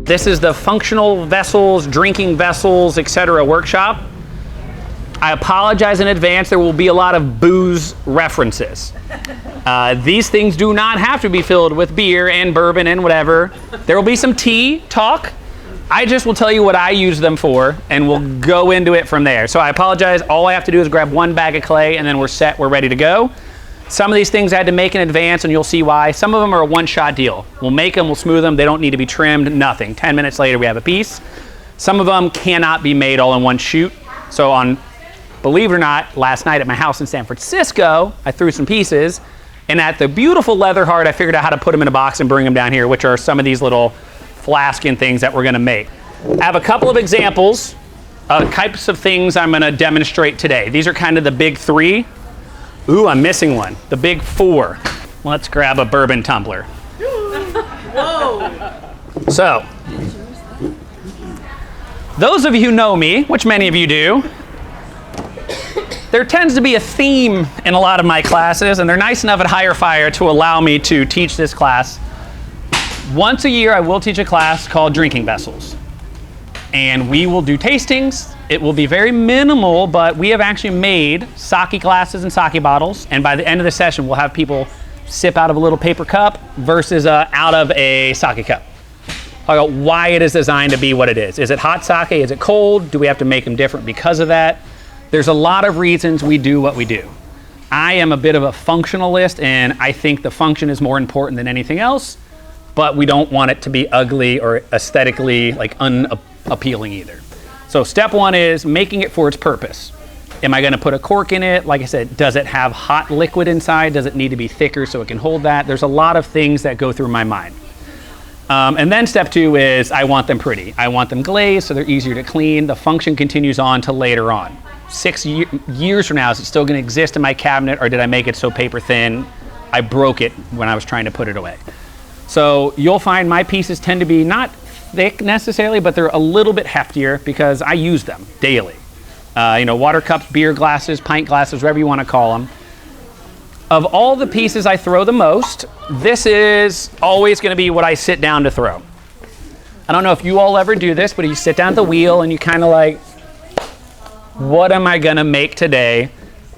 This is the functional vessels, drinking vessels, etc. workshop. I apologize in advance, there will be a lot of booze references. These things do not have to be filled with beer and bourbon and whatever. There will be some tea talk. I just will tell you what I use them for, and we'll go into it from there. So I apologize, all I have to do is grab one bag of clay, and then we're set, we're ready to go. Some of these things I had to make in advance, and you'll see why. Some of them are a one-shot deal. We'll make them, we'll smooth them, they don't need to be trimmed, nothing. 10 minutes later, we have a piece. Some of them cannot be made all in one shoot. So believe it or not, last night at my house in San Francisco, I threw some pieces, and at the beautiful leather heart, I figured out how to put them in a box and bring them down here, which are some of these little flask and things that we're gonna make. I have a couple of examples of types of things I'm gonna demonstrate today. These are kind of the big three. Ooh, I'm missing one. The big four. Let's grab a bourbon tumbler. Whoa. So, those of you who know me, which many of you do, there tends to be a theme in a lot of my classes, and they're nice enough at Higher Fire to allow me to teach this class. Once a year, I will teach a class called Drinking Vessels. And we will do tastings. It will be very minimal, but we have actually made sake glasses and sake bottles. And by the end of the session, we'll have people sip out of a little paper cup versus out of a sake cup. Talk about why it is designed to be what it is. Is it hot sake? Is it cold? Do we have to make them different because of that? There's a lot of reasons we do what we do. I am a bit of a functionalist, and I think the function is more important than anything else, but we don't want it to be ugly or aesthetically unappealing either. So step one is making it for its purpose. Am I gonna put a cork in it? Like I said, does it have hot liquid inside? Does it need to be thicker so it can hold that? There's a lot of things that go through my mind. And then step two is I want them pretty. I want them glazed so they're easier to clean. The function continues on to later on. 6 years from now, is it still gonna exist in my cabinet, or did I make it so paper thin I broke it when I was trying to put it away? So you'll find my pieces tend to be not thick necessarily, but they're a little bit heftier because I use them daily. Water cups, beer glasses, pint glasses, whatever you want to call them. Of all the pieces I throw the most, this is always going to be what I sit down to throw. I don't know if you all ever do this, but you sit down at the wheel and you kind of like, what am I going to make today?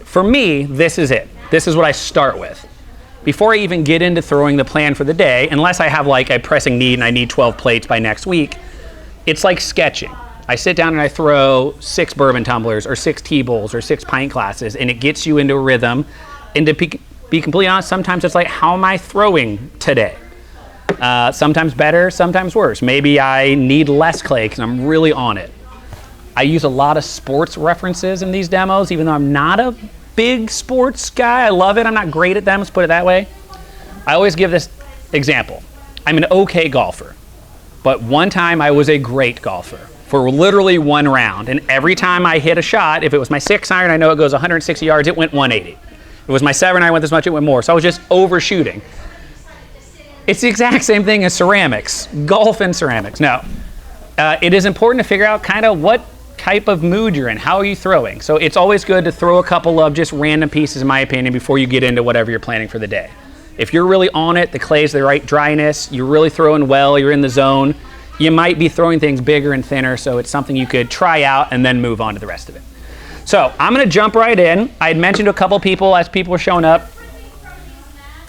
For me, this is it. This is what I start with. Before I even get into throwing the plan for the day, unless I have like a pressing need and I need 12 plates by next week, it's like sketching. I sit down and I throw 6 bourbon tumblers or 6 tea bowls or 6 pint glasses, and it gets you into a rhythm. And to be completely honest, sometimes it's like, how am I throwing today? Sometimes better, sometimes worse. Maybe I need less clay because I'm really on it. I use a lot of sports references in these demos, even though I'm not a big sports guy. I love it. I'm not great at them, let's put it that way. I always give this example. I'm an okay golfer, but one time I was a great golfer for literally one round. And every time I hit a shot, if it was my 6 iron, I know it goes 160 yards, it went 180. If it was my 7 iron, I went this much, it went more. So I was just overshooting. It's the exact same thing as ceramics, golf and ceramics. No, it is important to figure out kind of what type of mood you're in. How are you throwing? So it's always good to throw a couple of just random pieces, in my opinion, before you get into whatever you're planning for the day. If you're really on it, the clay's the right dryness, you're really throwing well, you're in the zone, you might be throwing things bigger and thinner, so it's something you could try out and then move on to the rest of it. So I'm gonna jump right in. I had mentioned to a couple people as people were showing up,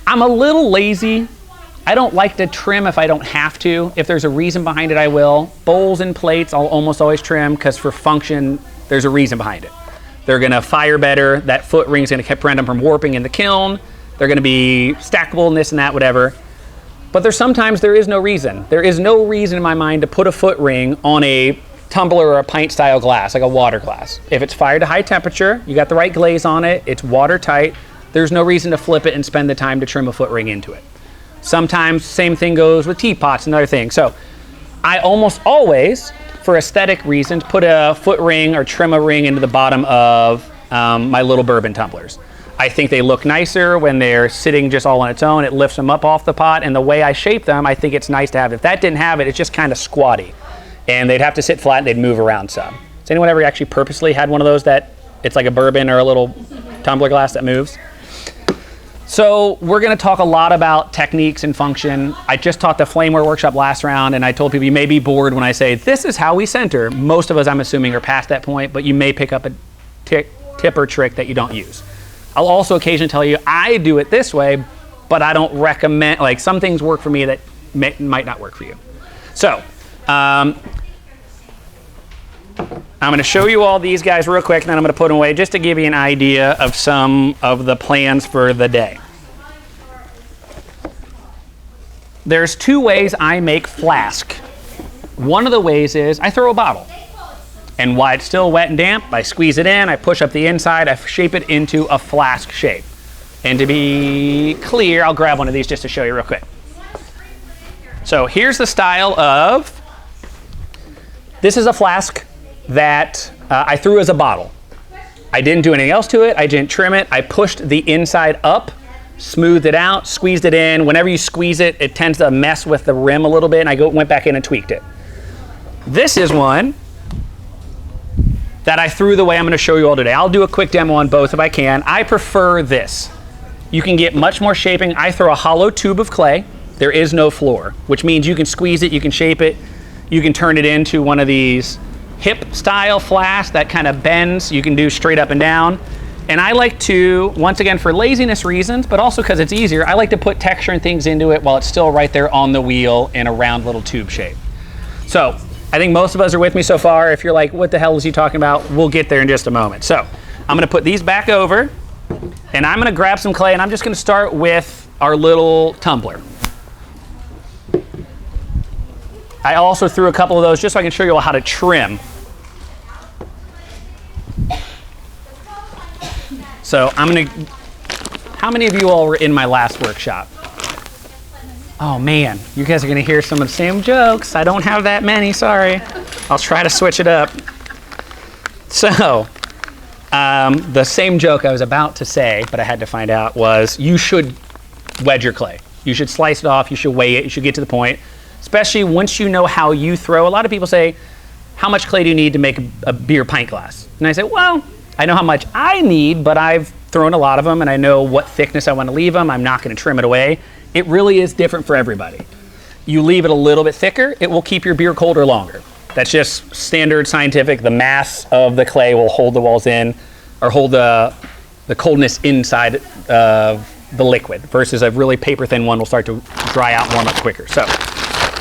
I'm a little lazy. I don't like to trim if I don't have to. If there's a reason behind it, I will. Bowls and plates, I'll almost always trim because for function, there's a reason behind it. They're gonna fire better. That foot ring's gonna prevent them from warping in the kiln. They're gonna be stackable and this and that, whatever. But sometimes there is no reason. There is no reason in my mind to put a foot ring on a tumbler or a pint style glass, like a water glass. If it's fired to high temperature, you got the right glaze on it, it's watertight, there's no reason to flip it and spend the time to trim a foot ring into it. Sometimes same thing goes with teapots and other things. So I almost always, for aesthetic reasons, put a foot ring or trim a ring into the bottom of my little bourbon tumblers. I think they look nicer when they're sitting just all on its own. It lifts them up off the pot, and the way I shape them, I think it's nice to have. If that didn't have it, it's just kind of squatty. And they'd have to sit flat and they'd move around some. Has anyone ever actually purposely had one of those that it's like a bourbon or a little tumbler glass that moves? So we're going to talk a lot about techniques and function. I just taught the Flameware workshop last round, and I told people you may be bored when I say this is how we center. Most of us, I'm assuming, are past that point, but you may pick up a tip or trick that you don't use. I'll also occasionally tell you I do it this way, but I don't recommend, like some things work for me that might not work for you. So I'm going to show you all these guys real quick, and then I'm going to put them away just to give you an idea of some of the plans for the day. There's two ways I make flask. One of the ways is I throw a bottle. And while it's still wet and damp, I squeeze it in, I push up the inside, I shape it into a flask shape. And to be clear, I'll grab one of these just to show you real quick. So here's the style of, this is a flask that I threw as a bottle. I didn't do anything else to it, I didn't trim it, I pushed the inside up, smoothed it out, squeezed it in. Whenever you squeeze it, it tends to mess with the rim a little bit, and I went back in and tweaked it. This is one that I threw the way I'm going to show you all today. I'll do a quick demo on both if I can. I prefer this. You can get much more shaping. I throw a hollow tube of clay. There is no floor, which means you can squeeze it, you can shape it, you can turn it into one of these hip style flasks that kind of bends. You can do straight up and down. And I like to, once again, for laziness reasons, but also because it's easier, I like to put texture and things into it while it's still right there on the wheel in a round little tube shape. So I think most of us are with me so far. If you're like, what the hell is he talking about? We'll get there in just a moment. So I'm going to put these back over, and I'm going to grab some clay, and I'm just going to start with our little tumbler. I also threw a couple of those just so I can show you all how to trim. So I'm going to, how many of you all were in my last workshop? Oh man, you guys are going to hear some of the same jokes. I don't have that many, sorry. I'll try to switch it up. So, the same joke I was about to say, but I had to find out, was you should wedge your clay. You should slice it off, you should weigh it, you should get to the point. Especially once you know how you throw. A lot of people say, how much clay do you need to make a beer pint glass? And I say, well, I know how much I need, but I've thrown a lot of them and I know what thickness I want to leave them. I'm not going to trim it away. It really is different for everybody. You leave it a little bit thicker, it will keep your beer colder longer. That's just standard scientific. The mass of the clay will hold the walls in, or hold the coldness inside of the liquid, versus a really paper thin one will start to dry out and warm up quicker. So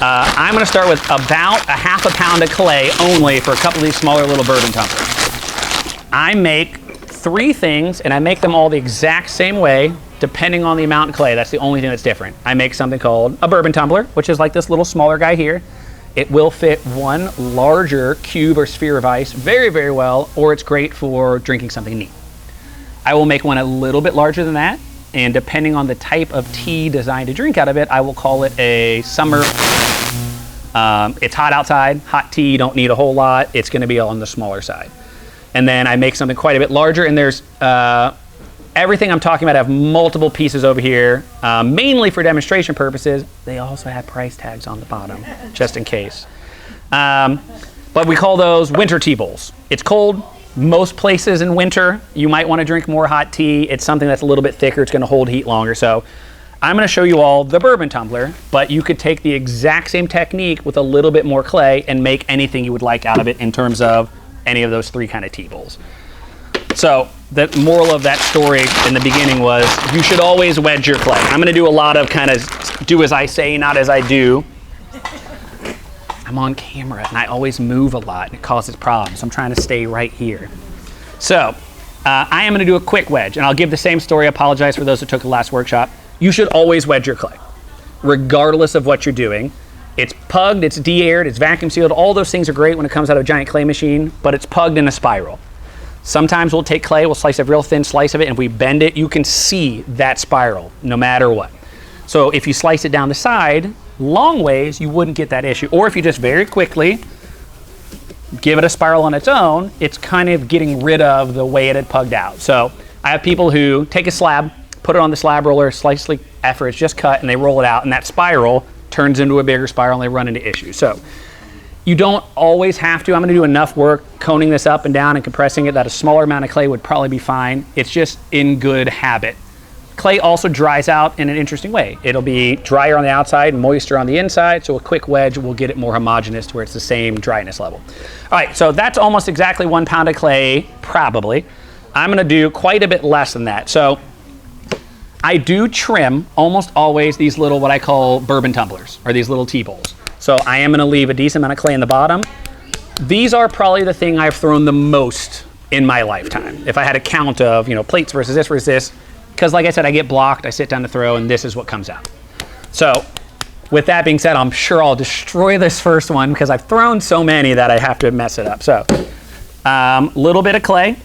I'm going to start with about a half a pound of clay only for a couple of these smaller little bourbon tumblers. I make 3 things, and I make them all the exact same way, depending on the amount of clay. That's the only thing that's different. I make something called a bourbon tumbler, which is like this little smaller guy here. It will fit one larger cube or sphere of ice very, very well, or it's great for drinking something neat. I will make one a little bit larger than that, and depending on the type of tea designed to drink out of it, I will call it a summer. It's hot outside, hot tea, you don't need a whole lot. It's going to be on the smaller side. And then I make something quite a bit larger, and there's everything I'm talking about. I have multiple pieces over here, mainly for demonstration purposes. They also have price tags on the bottom, just in case. But we call those winter tea bowls. It's cold. Most places in winter, you might want to drink more hot tea. It's something that's a little bit thicker. It's going to hold heat longer. So I'm going to show you all the bourbon tumbler, but you could take the exact same technique with a little bit more clay and make anything you would like out of it in terms of any of those 3 kind of tea bowls. So the moral of that story in the beginning was you should always wedge your clay. I'm going to do a lot of kind of do as I say, not as I do. I'm on camera and I always move a lot and it causes problems. I'm trying to stay right here. So I am going to do a quick wedge, and I'll give the same story. I apologize for those who took the last workshop. You should always wedge your clay, regardless of what you're doing. It's pugged, it's de-aired, it's vacuum sealed. All those things are great when it comes out of a giant clay machine, but it's pugged in a spiral. Sometimes we'll take clay, we'll slice a real thin slice of it, and if we bend it, you can see that spiral no matter what. So if you slice it down the side, long ways, you wouldn't get that issue. Or if you just very quickly give it a spiral on its own, it's kind of getting rid of the way it had pugged out. So I have people who take a slab, put it on the slab roller, slightly after it's just cut, and they roll it out, and that spiral turns into a bigger spiral, and they run into issues. So you don't always have to. I'm going to do enough work coning this up and down and compressing it that a smaller amount of clay would probably be fine. It's just in good habit. Clay also dries out in an interesting way. It'll be drier on the outside, moisture on the inside, so a quick wedge will get it more homogeneous to where it's the same dryness level. All right, so that's almost exactly 1 pound of clay, probably. I'm gonna do quite a bit less than that. So I do trim almost always these little, what I call bourbon tumblers, or these little tea bowls. So I am gonna leave a decent amount of clay in the bottom. These are probably the thing I've thrown the most in my lifetime. If I had a count of, plates versus this, because like I said, I get blocked, I sit down to throw, and this is what comes out. So with that being said, I'm sure I'll destroy this first one because I've thrown so many that I have to mess it up. So little bit of clay.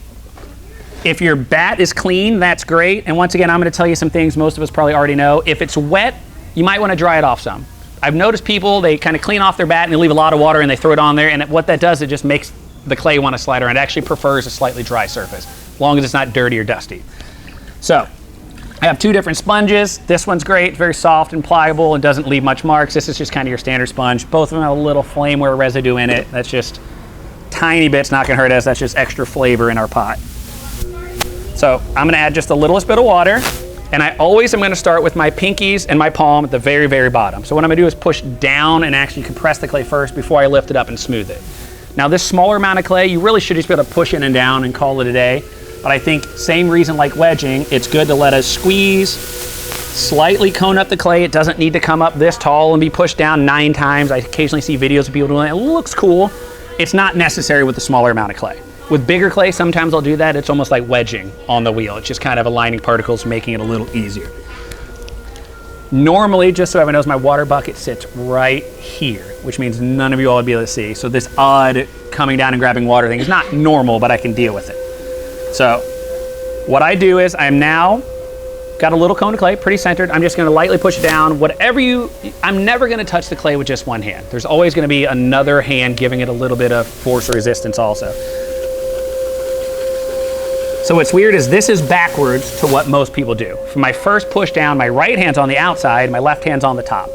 If your bat is clean, that's great. And once again, I'm gonna tell you some things most of us probably already know. If it's wet, you might wanna dry it off some. I've noticed people, they kind of clean off their bat and they leave a lot of water and they throw it on there, and what that does, it just makes the clay want to slide around. It actually prefers a slightly dry surface, as long as it's not dirty or dusty. So I have 2 different sponges. This one's great, very soft and pliable and doesn't leave much marks. This is just kind of your standard sponge. Both of them have a little flameware residue in it. That's just tiny bits, not gonna hurt us. That's just extra flavor in our pot. So I'm gonna add just the littlest bit of water, and I always am gonna start with my pinkies and my palm at the very, very bottom. So what I'm gonna do is push down and actually compress the clay first before I lift it up and smooth it. Now this smaller amount of clay, you really should just be able to push in and down and call it a day. But I think same reason like wedging, it's good to let us squeeze, slightly cone up the clay. It doesn't need to come up this tall and be pushed down 9 times. I occasionally see videos of people doing it. It looks cool. It's not necessary with the smaller amount of clay. With bigger clay, sometimes I'll do that. It's almost like wedging on the wheel. It's just kind of aligning particles, making it a little easier. Normally, just so everyone knows, my water bucket sits right here, which means none of you all would be able to see. So this odd coming down and grabbing water thing is not normal, but I can deal with it. So what I do is I'm now got a little cone of clay, pretty centered. I'm just gonna lightly push it down. I'm never gonna touch the clay with just one hand. There's always gonna be another hand giving it a little bit of force or resistance also. So what's weird is this is backwards to what most people do. For my first push down, my right hand's on the outside, my left hand's on the top.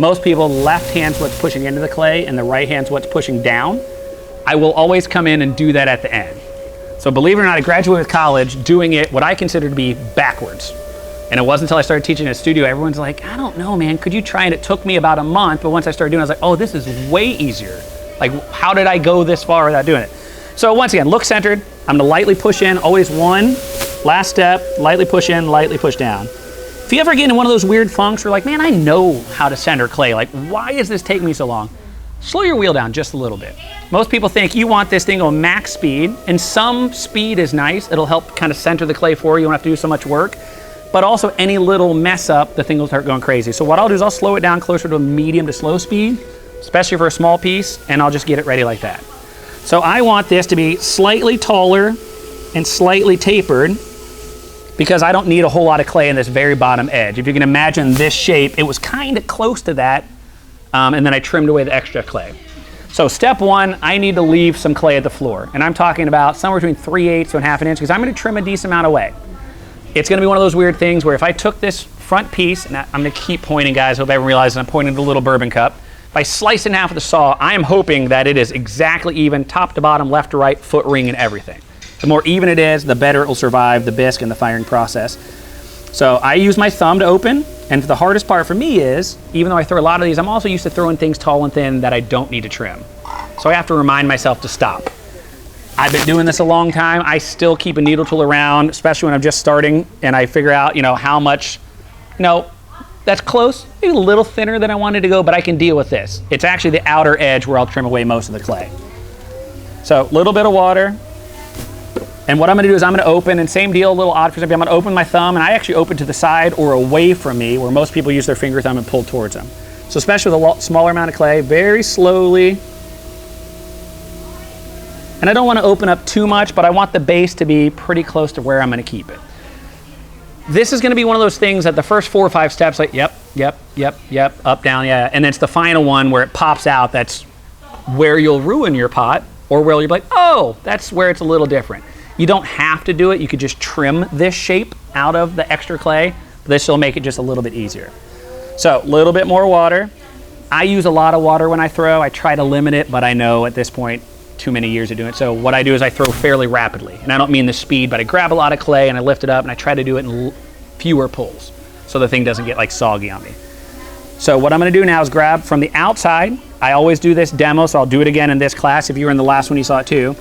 Most people, left hand's what's pushing into the clay and the right hand's what's pushing down. I will always come in and do that at the end. So believe it or not, I graduated with college doing it what I consider to be backwards. And it wasn't until I started teaching in a studio, everyone's like, I don't know, man, could you try? And it took me about a month, but once I started doing it, I was like, oh, this is way easier. Like, how did I go this far without doing it? So once again, look centered. I'm gonna lightly push in, always one, last step, lightly push in, lightly push down. If you ever get in one of those weird funks where like, man, I know how to center clay, like, why is this taking me so long? Slow your wheel down just a little bit. Most people think you want this thing on max speed, and some speed is nice. It'll help kind of center the clay for you. You don't have to do so much work. But also any little mess up, the thing will start going crazy. So what I'll do is I'll slow it down closer to a medium to slow speed, especially for a small piece, and I'll just get it ready like that. So I want this to be slightly taller and slightly tapered because I don't need a whole lot of clay in this very bottom edge. If you can imagine this shape, it was kind of close to that, and then I trimmed away the extra clay. So step one, I need to leave some clay at the floor. And I'm talking about somewhere between 3/8 to a ½ inch because I'm gonna trim a decent amount away. It's gonna be one of those weird things where if I took this front piece, and I'm gonna keep pointing, guys, hope everyone realizes I'm pointing to the little bourbon cup. If I slice it in half with a saw, I am hoping that it is exactly even, top to bottom, left to right, foot ring and everything. The more even it is, the better it will survive the bisque and the firing process. So I use my thumb to open, and the hardest part for me is, even though I throw a lot of these, I'm also used to throwing things tall and thin that I don't need to trim. So I have to remind myself to stop. I've been doing this a long time. I still keep a needle tool around, especially when I'm just starting, and I figure out, how much, that's close, maybe a little thinner than I wanted to go, but I can deal with this. It's actually the outer edge where I'll trim away most of the clay. So a little bit of water. And what I'm gonna do is I'm gonna open, and same deal, a little odd for something, I'm gonna open my thumb, and I actually open to the side or away from me, where most people use their finger thumb and pull towards them. So especially with a smaller amount of clay, very slowly. And I don't wanna open up too much, but I want the base to be pretty close to where I'm gonna keep it. This is gonna be one of those things that the first 4 or 5 steps, like yep, up, down, yeah. And then it's the final one where it pops out, that's where you'll ruin your pot, or where you'll be like, oh, that's where it's a little different. You don't have to do it. You could just trim this shape out of the extra clay. This will make it just a little bit easier. So a little bit more water. I use a lot of water when I throw. I try to limit it, but I know at this point, too many years of doing it. So what I do is I throw fairly rapidly. And I don't mean the speed, but I grab a lot of clay and I lift it up and I try to do it in fewer pulls, so the thing doesn't get like soggy on me. So what I'm gonna do now is grab from the outside. I always do this demo, so I'll do it again in this class. If you were in the last one, you saw it too.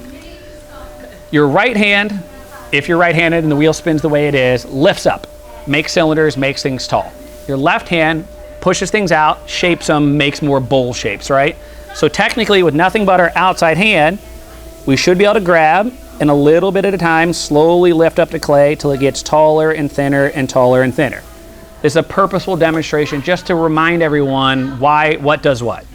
Your right hand, if you're right-handed and the wheel spins the way it is, lifts up, makes cylinders, makes things tall. Your left hand pushes things out, shapes them, makes more bowl shapes, right? So technically, with nothing but our outside hand, we should be able to grab and a little bit at a time, slowly lift up the clay till it gets taller and thinner and taller and thinner. This is a purposeful demonstration just to remind everyone what does what.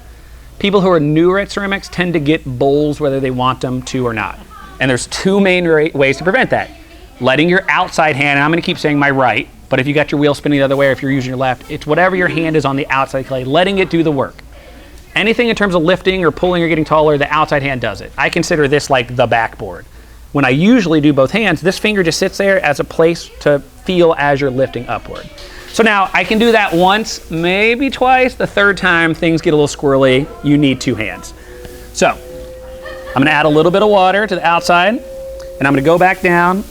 People who are newer at ceramics tend to get bowls whether they want them to or not. And there's two main ways to prevent that. Letting your outside hand, and I'm gonna keep saying my right, but if you got your wheel spinning the other way or if you're using your left, it's whatever your hand is on the outside clay, letting it do the work. Anything in terms of lifting or pulling or getting taller, the outside hand does it. I consider this like the backboard. When I usually do both hands, this finger just sits there as a place to feel as you're lifting upward. So now I can do that once, maybe twice. The third time things get a little squirrely, you need two hands. So I'm gonna add a little bit of water to the outside and I'm gonna go back down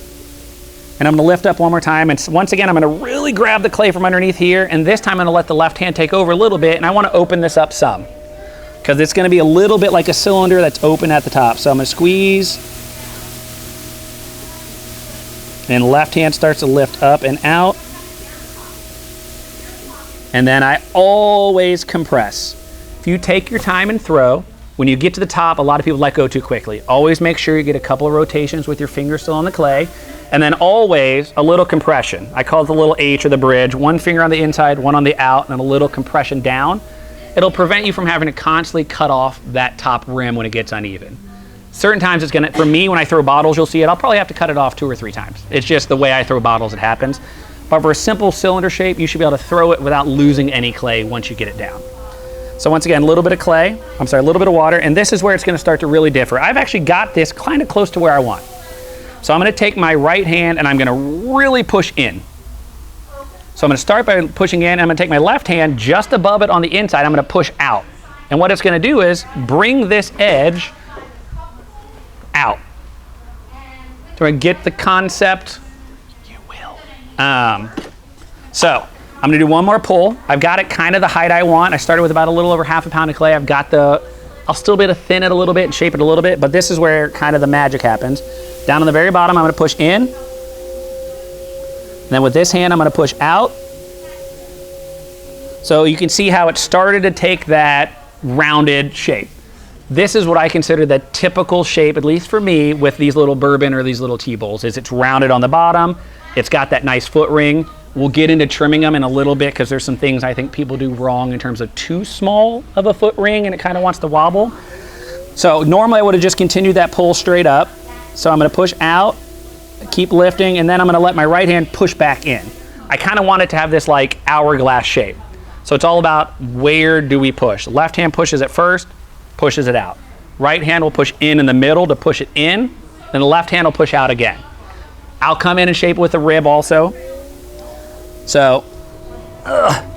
and I'm gonna lift up one more time. And once again, I'm gonna really grab the clay from underneath here. And this time I'm gonna let the left hand take over a little bit and I wanna open this up some because it's gonna be a little bit like a cylinder that's open at the top. So I'm gonna squeeze and left hand starts to lift up and out. And then I always compress. If you take your time and throw, when you get to the top, a lot of people let go too quickly. Always make sure you get a couple of rotations with your finger still on the clay. And then always a little compression. I call it the little H or the bridge. One finger on the inside, one on the out, and a little compression down. It'll prevent you from having to constantly cut off that top rim when it gets uneven. Certain times it's gonna, for me, when I throw bottles, you'll see it, I'll probably have to cut it off 2 or 3 times. It's just the way I throw bottles, it happens. But for a simple cylinder shape, you should be able to throw it without losing any clay once you get it down. So once again, a little bit of a little bit of water, and this is where it's gonna start to really differ. I've actually got this kind of close to where I want. So I'm gonna take my right hand and I'm gonna really push in. So I'm gonna start by pushing in, and I'm gonna take my left hand just above it on the inside, I'm gonna push out. And what it's gonna do is bring this edge out. Do I get the concept? So I'm gonna do one more pull. I've got it kind of the height I want. I started with about a little over half a pound of clay. I'll still be able to thin it a little bit and shape it a little bit, but this is where kind of the magic happens. Down on the very bottom, I'm gonna push in. And then with this hand, I'm gonna push out. So you can see how it started to take that rounded shape. This is what I consider the typical shape, at least for me, with these little bourbon or these little tea bowls, is it's rounded on the bottom. It's got that nice foot ring. We'll get into trimming them in a little bit because there's some things I think people do wrong in terms of too small of a foot ring and it kind of wants to wobble. So normally I would have just continued that pull straight up. So I'm gonna push out, keep lifting, and then I'm gonna let my right hand push back in. I kind of want it to have this like hourglass shape. So it's all about where do we push. The left hand pushes it first, pushes it out. Right hand will push in the middle to push it in, then the left hand will push out again. I'll come in and shape it with a rib also. So,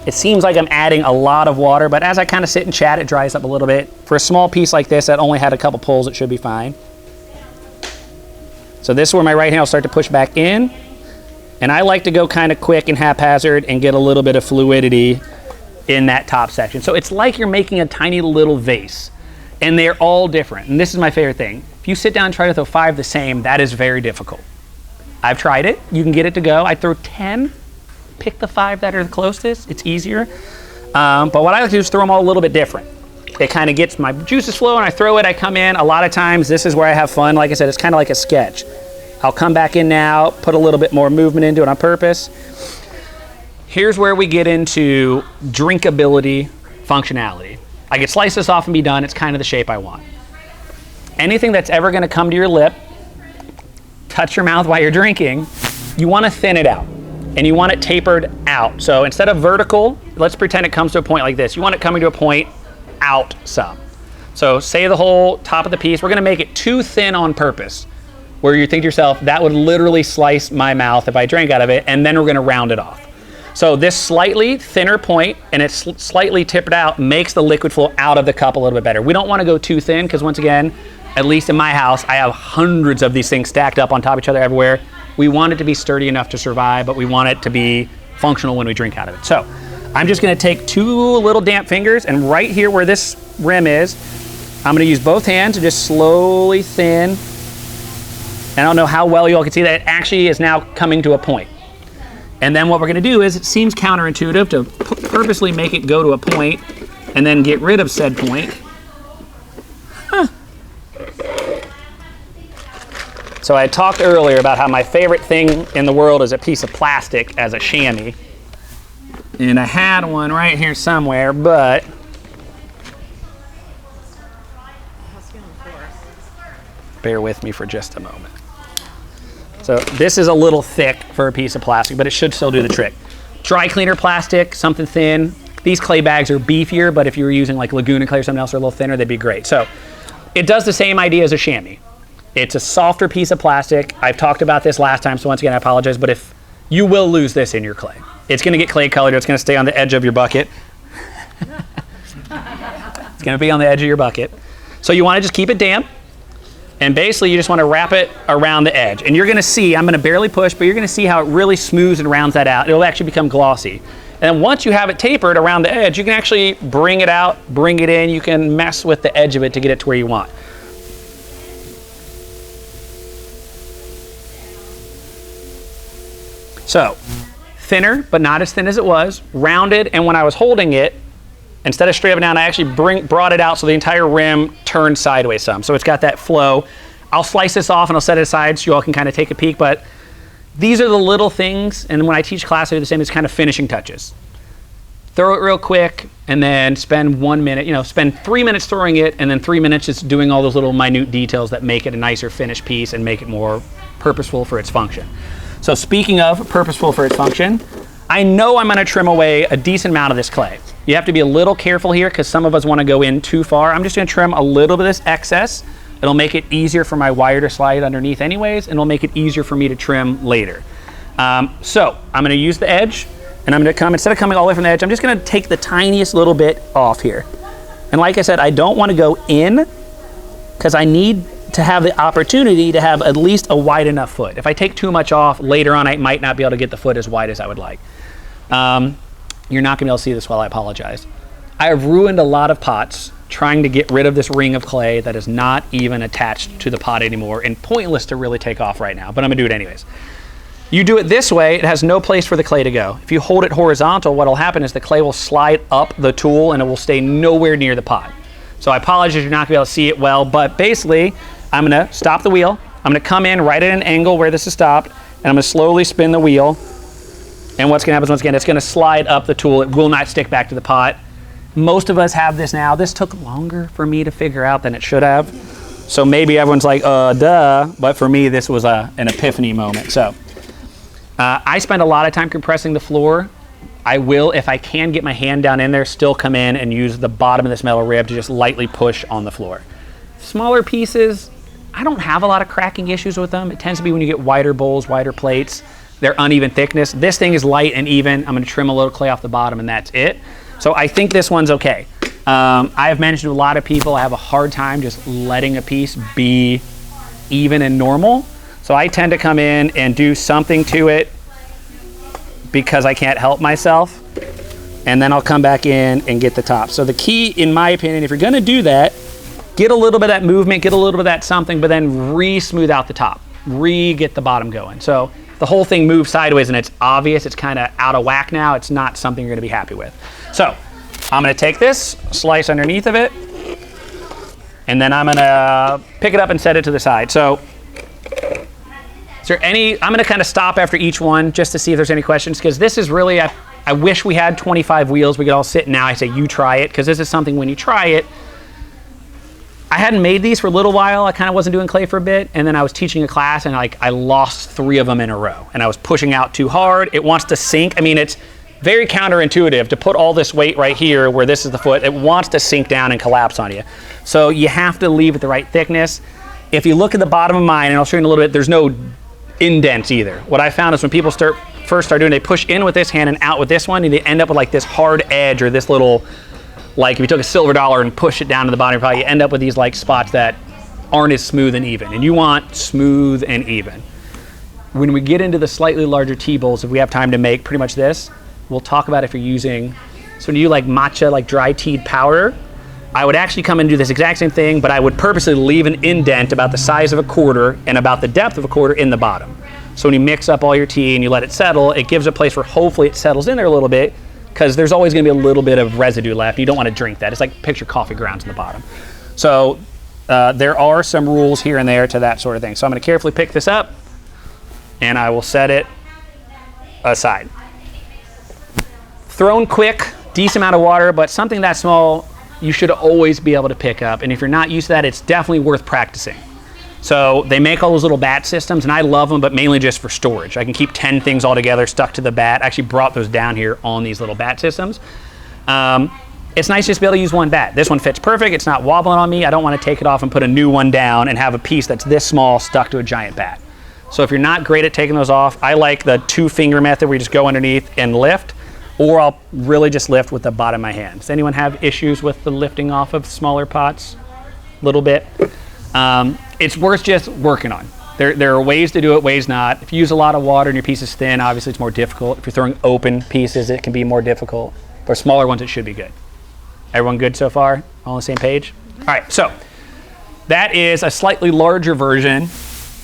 it seems like I'm adding a lot of water, but as I kind of sit and chat, it dries up a little bit. For a small piece like this that only had a couple pulls, it should be fine. So this is where my right hand will start to push back in. And I like to go kind of quick and haphazard and get a little bit of fluidity in that top section. So it's like you're making a tiny little vase, and they're all different. And this is my favorite thing. If you sit down and try to throw 5 the same, that is very difficult. I've tried it. You can get it to go. I throw 10, pick the 5 that are the closest. It's easier. But what I like to do is throw them all a little bit different. It kind of gets my juices flowing. I throw it, I come in. A lot of times, this is where I have fun. Like I said, it's kind of like a sketch. I'll come back in now, put a little bit more movement into it on purpose. Here's where we get into drinkability, functionality. I could slice this off and be done. It's kind of the shape I want. Anything that's ever going to come to your lip, touch your mouth while you're drinking, you want to thin it out and you want it tapered out. So instead of vertical, let's pretend it comes to a point like this. You want it coming to a point out some. So say the whole top of the piece, we're going to make it too thin on purpose, where you think to yourself, that would literally slice my mouth if I drank out of it, and then we're going to round it off. So this slightly thinner point and it's slightly tipped out makes the liquid flow out of the cup a little bit better. We don't want to go too thin because once again, at least in my house, I have hundreds of these things stacked up on top of each other everywhere. We want it to be sturdy enough to survive, but we want it to be functional when we drink out of it. So I'm just gonna take 2 little damp fingers, and right here where this rim is, I'm gonna use both hands to just slowly thin. And I don't know how well you all can see that. It actually is now coming to a point. And then what we're gonna do is, it seems counterintuitive to purposely make it go to a point and then get rid of said point. So I talked earlier about how my favorite thing in the world is a piece of plastic as a chamois. And I had one right here somewhere, but bear with me for just a moment. So this is a little thick for a piece of plastic, but it should still do the trick. Dry cleaner plastic, something thin. These clay bags are beefier, but if you were using like Laguna clay or something else or a little thinner, they'd be great. So it does the same idea as a chamois. It's a softer piece of plastic. I've talked about this last time, so once again, I apologize, but if you will lose this in your clay. It's gonna get clay colored, it's gonna stay on the edge of your bucket. It's gonna be on the edge of your bucket. So you wanna just keep it damp, and basically you just wanna wrap it around the edge. And you're gonna see, I'm gonna barely push, but you're gonna see how it really smooths and rounds that out. It'll actually become glossy. And once you have it tapered around the edge, you can actually bring it out, bring it in, you can mess with the edge of it to get it to where you want. So, thinner, but not as thin as it was, rounded, and when I was holding it, instead of straight up and down, I actually brought it out so the entire rim turned sideways some. So it's got that flow. I'll slice this off and I'll set it aside so you all can kind of take a peek, but these are the little things, and when I teach class, I do the same as kind of finishing touches. Throw it real quick, and then spend 1 minute, spend 3 minutes throwing it, and then 3 minutes just doing all those little minute details that make it a nicer finished piece and make it more purposeful for its function. So speaking of purposeful for its function, I know I'm gonna trim away a decent amount of this clay. You have to be a little careful here because some of us wanna go in too far. I'm just gonna trim a little bit of this excess. It'll make it easier for my wire to slide underneath anyways, and it'll make it easier for me to trim later. So I'm gonna use the edge, and I'm gonna come, instead of coming all the way from the edge, I'm just gonna take the tiniest little bit off here. And like I said, I don't wanna go in because I need to have the opportunity to have at least a wide enough foot. If I take too much off, later on I might not be able to get the foot as wide as I would like. You're not gonna be able to see this well, I apologize. I have ruined a lot of pots trying to get rid of this ring of clay that is not even attached to the pot anymore and pointless to really take off right now, but I'm gonna do it anyways. You do it this way, it has no place for the clay to go. If you hold it horizontal, what'll happen is the clay will slide up the tool and it will stay nowhere near the pot. So I apologize, you're not gonna be able to see it well, but basically, I'm gonna stop the wheel. I'm gonna come in right at an angle where this is stopped, and I'm gonna slowly spin the wheel. And what's gonna happen is, once again, it's gonna slide up the tool. It will not stick back to the pot. Most of us have this now. This took longer for me to figure out than it should have. So maybe everyone's like, duh, but for me, this was an epiphany moment. So I spend a lot of time compressing the floor. I will, if I can get my hand down in there, still come in and use the bottom of this metal rib to just lightly push on the floor. Smaller pieces, I don't have a lot of cracking issues with them. It tends to be when you get wider bowls, wider plates, they're uneven thickness. This thing is light and even. I'm gonna trim a little clay off the bottom and that's it. So I think this one's okay. I've mentioned to a lot of people I have a hard time just letting a piece be even and normal. So I tend to come in and do something to it because I can't help myself. And then I'll come back in and get the top. So the key, in my opinion, if you're gonna do that, get a little bit of that movement, get a little bit of that something, but then re-smooth out the top, get the bottom going. So the whole thing moves sideways and it's obvious, it's kind of out of whack now, it's not something you're gonna be happy with. So I'm gonna take this, slice underneath of it, and then I'm gonna pick it up and set it to the side. So is there any, I'm gonna kind of stop after each one just to see if there's any questions, because this is really, I wish we had 25 wheels, we could all sit now, I say you try it, because this is something when you try it, I hadn't made these for a little while. I kind of wasn't doing clay for a bit, and then I was teaching a class and I lost 3 of them in a row, and I was pushing out too hard. It wants to sink. I mean, it's very counterintuitive to put all this weight right here where this is the foot. It wants to sink down and collapse on you. So you have to leave it the right thickness. If you look at the bottom of mine, and I'll show you in a little bit, there's no indents either. What I found is when people first start doing, they push in with this hand and out with this one, and they end up with like this hard edge or this little, like if you took a silver dollar and push it down to the bottom of your pot, you end up with these like spots that aren't as smooth and even. And you want smooth and even. when we get into the slightly larger tea bowls, if we have time to make pretty much this, we'll talk about if you're using, so when you like matcha, like dry tea'd powder, I would actually come and do this exact same thing, but I would purposely leave an indent about the size of a quarter and about the depth of a quarter in the bottom. So when you mix up all your tea and you let it settle, it gives a place where hopefully it settles in there a little bit, because there's always going to be a little bit of residue left. You don't want to drink that. It's like picture coffee grounds in the bottom. So there are some rules here and there to that sort of thing. So I'm going to carefully pick this up, and I will set it aside. Thrown quick, decent amount of water, but something that small, you should always be able to pick up. And if you're not used to that, it's definitely worth practicing. So they make all those little bat systems, and I love them, but mainly just for storage. I can keep 10 things all together stuck to the bat. I actually brought those down here on these little bat systems. It's nice just to be able to use one bat. This one fits perfect. It's not wobbling on me. I don't want to take it off and put a new one down and have a piece that's this small stuck to a giant bat. So if you're not great at taking those off, I like the 2-finger method where you just go underneath and lift, or I'll really just lift with the bottom of my hand. Does anyone have issues with the lifting off of smaller pots? A little bit. It's worth just working on. There are ways to do it, ways not. If you use a lot of water and your piece is thin, obviously it's more difficult. If you're throwing open pieces, it can be more difficult. For smaller ones, it should be good. Everyone good so far? All on the same page? All right, so that is a slightly larger version,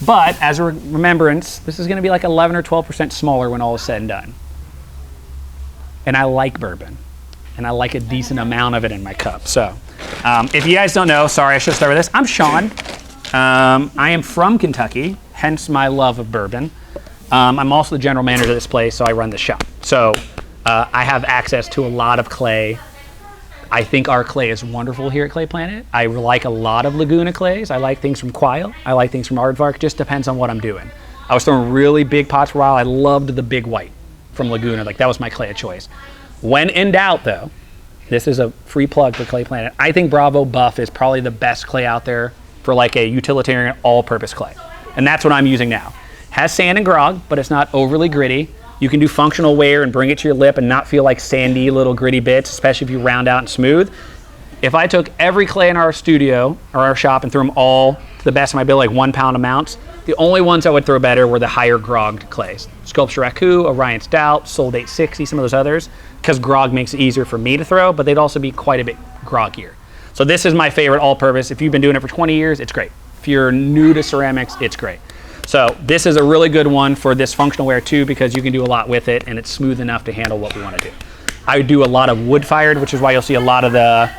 but as a remembrance, this is going to be like 11 or 12% smaller when all is said and done. And I like bourbon, and I like a decent amount of it in my cup. So if you guys don't know, sorry, I should start with this. I'm Shawn. I am from Kentucky, hence my love of bourbon. I'm also the general manager of this place, so I run the shop. So I have access to a lot of clay. I think our clay is wonderful here at Clay Planet. I like a lot of Laguna clays. I like things from Quail. I like things from Aardvark. Just depends on what I'm doing. I was throwing really big pots for a while. I loved the big white from Laguna. Like that was my clay of choice. When in doubt, though, this is a free plug for Clay Planet. I think Bravo Buff is probably the best clay out there for like a utilitarian all-purpose clay. And that's what I'm using now. Has sand and grog, but it's not overly gritty. You can do functional wear and bring it to your lip and not feel like sandy little gritty bits, especially if you round out and smooth. If I took every clay in our studio or our shop and threw them all to the best of my ability, like 1 pound amounts, the only ones I would throw better were the higher grogged clays. Sculpture Raku, Orion Stout, Sold 860, some of those others, because grog makes it easier for me to throw, but they'd also be quite a bit groggier. So this is my favorite all-purpose. If you've been doing it for 20 years, it's great. If you're new to ceramics, it's great. So this is a really good one for this functional wear too, because you can do a lot with it and it's smooth enough to handle what we want to do. I do a lot of wood-fired, which is why you'll see a lot of the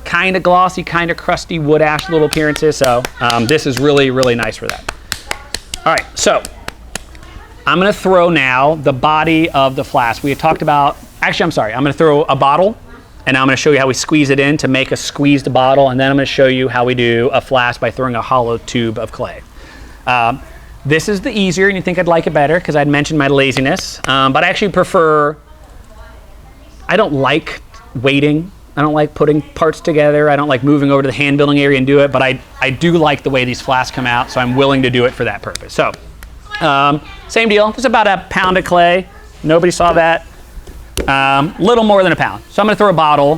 kind of glossy, kind of crusty wood ash little appearances. So this is really, really nice for that. All right, so I'm going to throw now the body of the flask. We had talked about, actually, I'm sorry, I'm going to throw a bottle, and I'm going to show you how we squeeze it in to make a squeezed bottle, and then I'm going to show you how we do a flask by throwing a hollow tube of clay. This is the easier, and you think I'd like it better because I'd mentioned my laziness, but I actually prefer, I don't like waiting. I don't like putting parts together. I don't like moving over to the hand building area and do it, but I do like the way these flasks come out, so I'm willing to do it for that purpose. So, same deal. It's about a pound of clay. Nobody saw that. Little more than a pound. So I'm going to throw a bottle.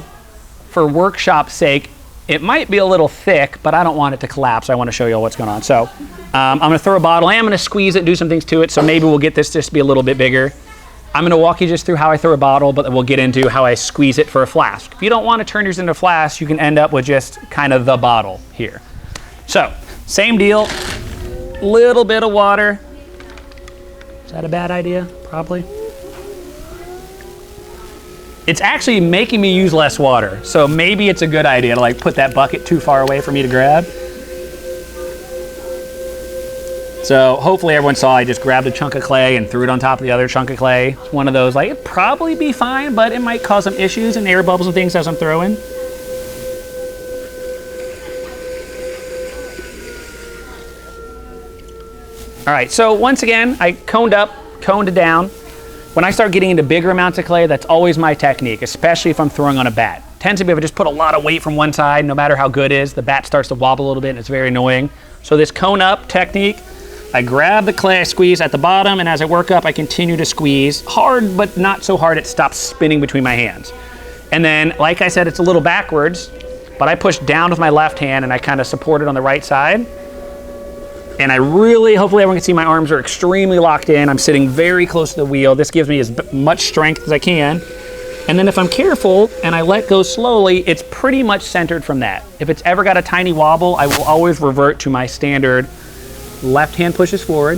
For workshop's sake, it might be a little thick, but I don't want it to collapse. I want to show you all what's going on. So I'm going to throw a bottle. I am going to squeeze it, do some things to it, so maybe we'll get this just to be a little bit bigger. I'm going to walk you just through how I throw a bottle, but then we'll get into how I squeeze it for a flask. If you don't want to turn yours into a flask, you can end up with just kind of the bottle here. So, same deal, little bit of water. Is that a bad idea? Probably. It's actually making me use less water, so maybe it's a good idea to like put that bucket too far away for me to grab. So hopefully everyone saw I just grabbed a chunk of clay and threw it on top of the other chunk of clay. It's one of those, like, it'd probably be fine, but it might cause some issues and air bubbles and things as I'm throwing. All right, so once again, I coned up, coned down. When I start getting into bigger amounts of clay, that's always my technique, especially if I'm throwing on a bat. Tends to be if I just put a lot of weight from one side, no matter how good it is, the bat starts to wobble a little bit and it's very annoying. So this cone up technique, I grab the clay, I squeeze at the bottom, and as I work up, I continue to squeeze. Hard, but not so hard it stops spinning between my hands. And then, like I said, it's a little backwards, but I push down with my left hand and I kind of support it on the right side. And I really, hopefully everyone can see my arms are extremely locked in. I'm sitting very close to the wheel. This gives me as much strength as I can. And then if I'm careful and I let go slowly, it's pretty much centered from that. If it's ever got a tiny wobble, I will always revert to my standard left hand pushes forward.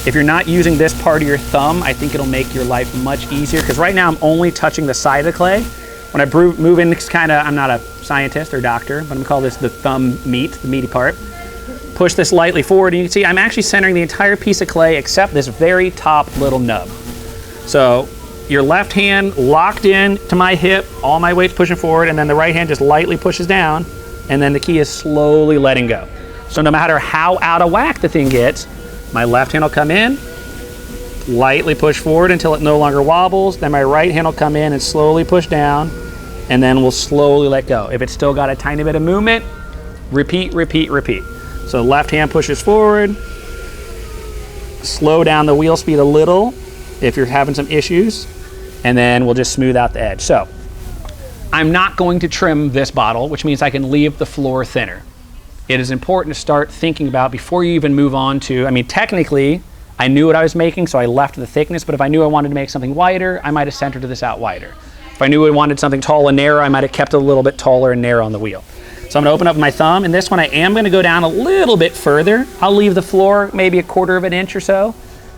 If you're not using this part of your thumb, I think it'll make your life much easier, because right now I'm only touching the side of the clay. When I move in, it's kind of, I'm not a scientist or doctor, but I'm gonna call this the thumb meat, the meaty part. Push this lightly forward, and you can see I'm actually centering the entire piece of clay except this very top little nub. So your left hand locked in to my hip, all my weight's pushing forward, and then the right hand just lightly pushes down, and then the key is slowly letting go. So no matter how out of whack the thing gets, my left hand will come in, lightly push forward until it no longer wobbles, then my right hand will come in and slowly push down, and then we'll slowly let go. If it's still got a tiny bit of movement, repeat, repeat, repeat. So left hand pushes forward, slow down the wheel speed a little if you're having some issues, and then we'll just smooth out the edge. So I'm not going to trim this bottle, which means I can leave the floor thinner. It is important to start thinking about before you even move on to, I mean, technically, I knew what I was making, so I left the thickness, but if I knew I wanted to make something wider, I might have centered this out wider. If I knew I wanted something tall and narrow, I might have kept it a little bit taller and narrow on the wheel. So I'm gonna open up my thumb, and this one I am gonna go down a little bit further. I'll leave the floor maybe 1/4 of an inch or so.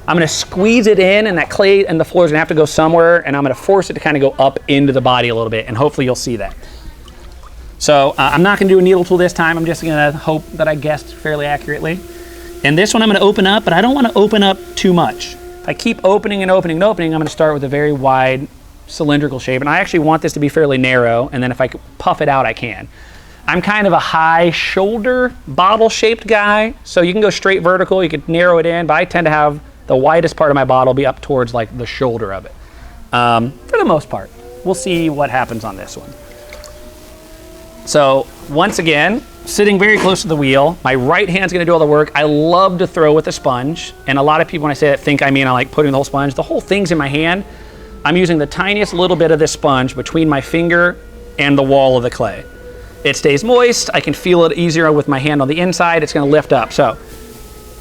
I'm gonna squeeze it in, and that clay and the floor is gonna have to go somewhere, and I'm gonna force it to kind of go up into the body a little bit, and hopefully you'll see that. So I'm not gonna do a needle tool this time. I'm just gonna hope that I guessed fairly accurately. And this one I'm gonna open up, but I don't wanna open up too much. If I keep opening and opening and opening, I'm gonna start with a very wide cylindrical shape, and I actually want this to be fairly narrow, and then if I could puff it out, I can. I'm kind of a high shoulder bottle shaped guy, so you can go straight vertical, you could narrow it in, but I tend to have the widest part of my bottle be up towards like the shoulder of it. For the most part. We'll see what happens on this one. So once again, sitting very close to the wheel, my right hand's gonna do all the work. I love to throw with a sponge, and a lot of people when I say that think I mean I like putting the whole sponge. The whole thing's in my hand. I'm using the tiniest little bit of this sponge between my finger and the wall of the clay. It stays moist. I can feel it easier with my hand on the inside. It's gonna lift up. So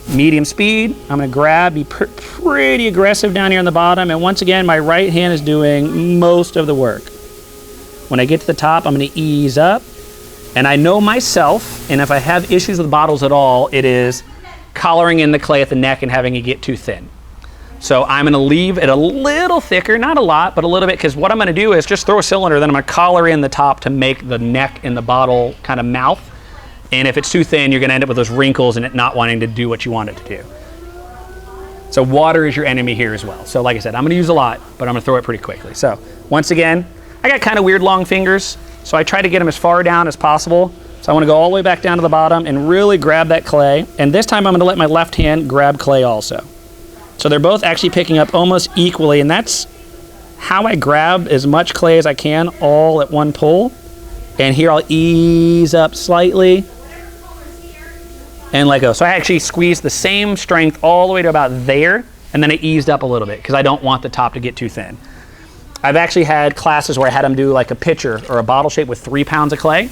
medium speed, I'm gonna grab, be pretty aggressive down here on the bottom, and once again, my right hand is doing most of the work. When I get to the top, I'm gonna ease up, and I know myself, and if I have issues with bottles at all, it is collaring in the clay at the neck and having it get too thin. So I'm gonna leave it a little thicker, not a lot, but a little bit, because what I'm gonna do is just throw a cylinder, then I'm gonna collar in the top to make the neck in the bottle kind of mouth. And if it's too thin, you're gonna end up with those wrinkles and it not wanting to do what you want it to do. So water is your enemy here as well. So like I said, I'm gonna use a lot, but I'm gonna throw it pretty quickly. So once again, I got kind of weird long fingers, so I try to get them as far down as possible. So I wanna go all the way back down to the bottom and really grab that clay. And this time I'm gonna let my left hand grab clay also. So they're both actually picking up almost equally, and that's how I grab as much clay as I can all at one pull. And here I'll ease up slightly and let go. So I actually squeezed the same strength all the way to about there, and then I eased up a little bit because I don't want the top to get too thin. I've actually had classes where I had them do like a pitcher or a bottle shape with 3 pounds of clay,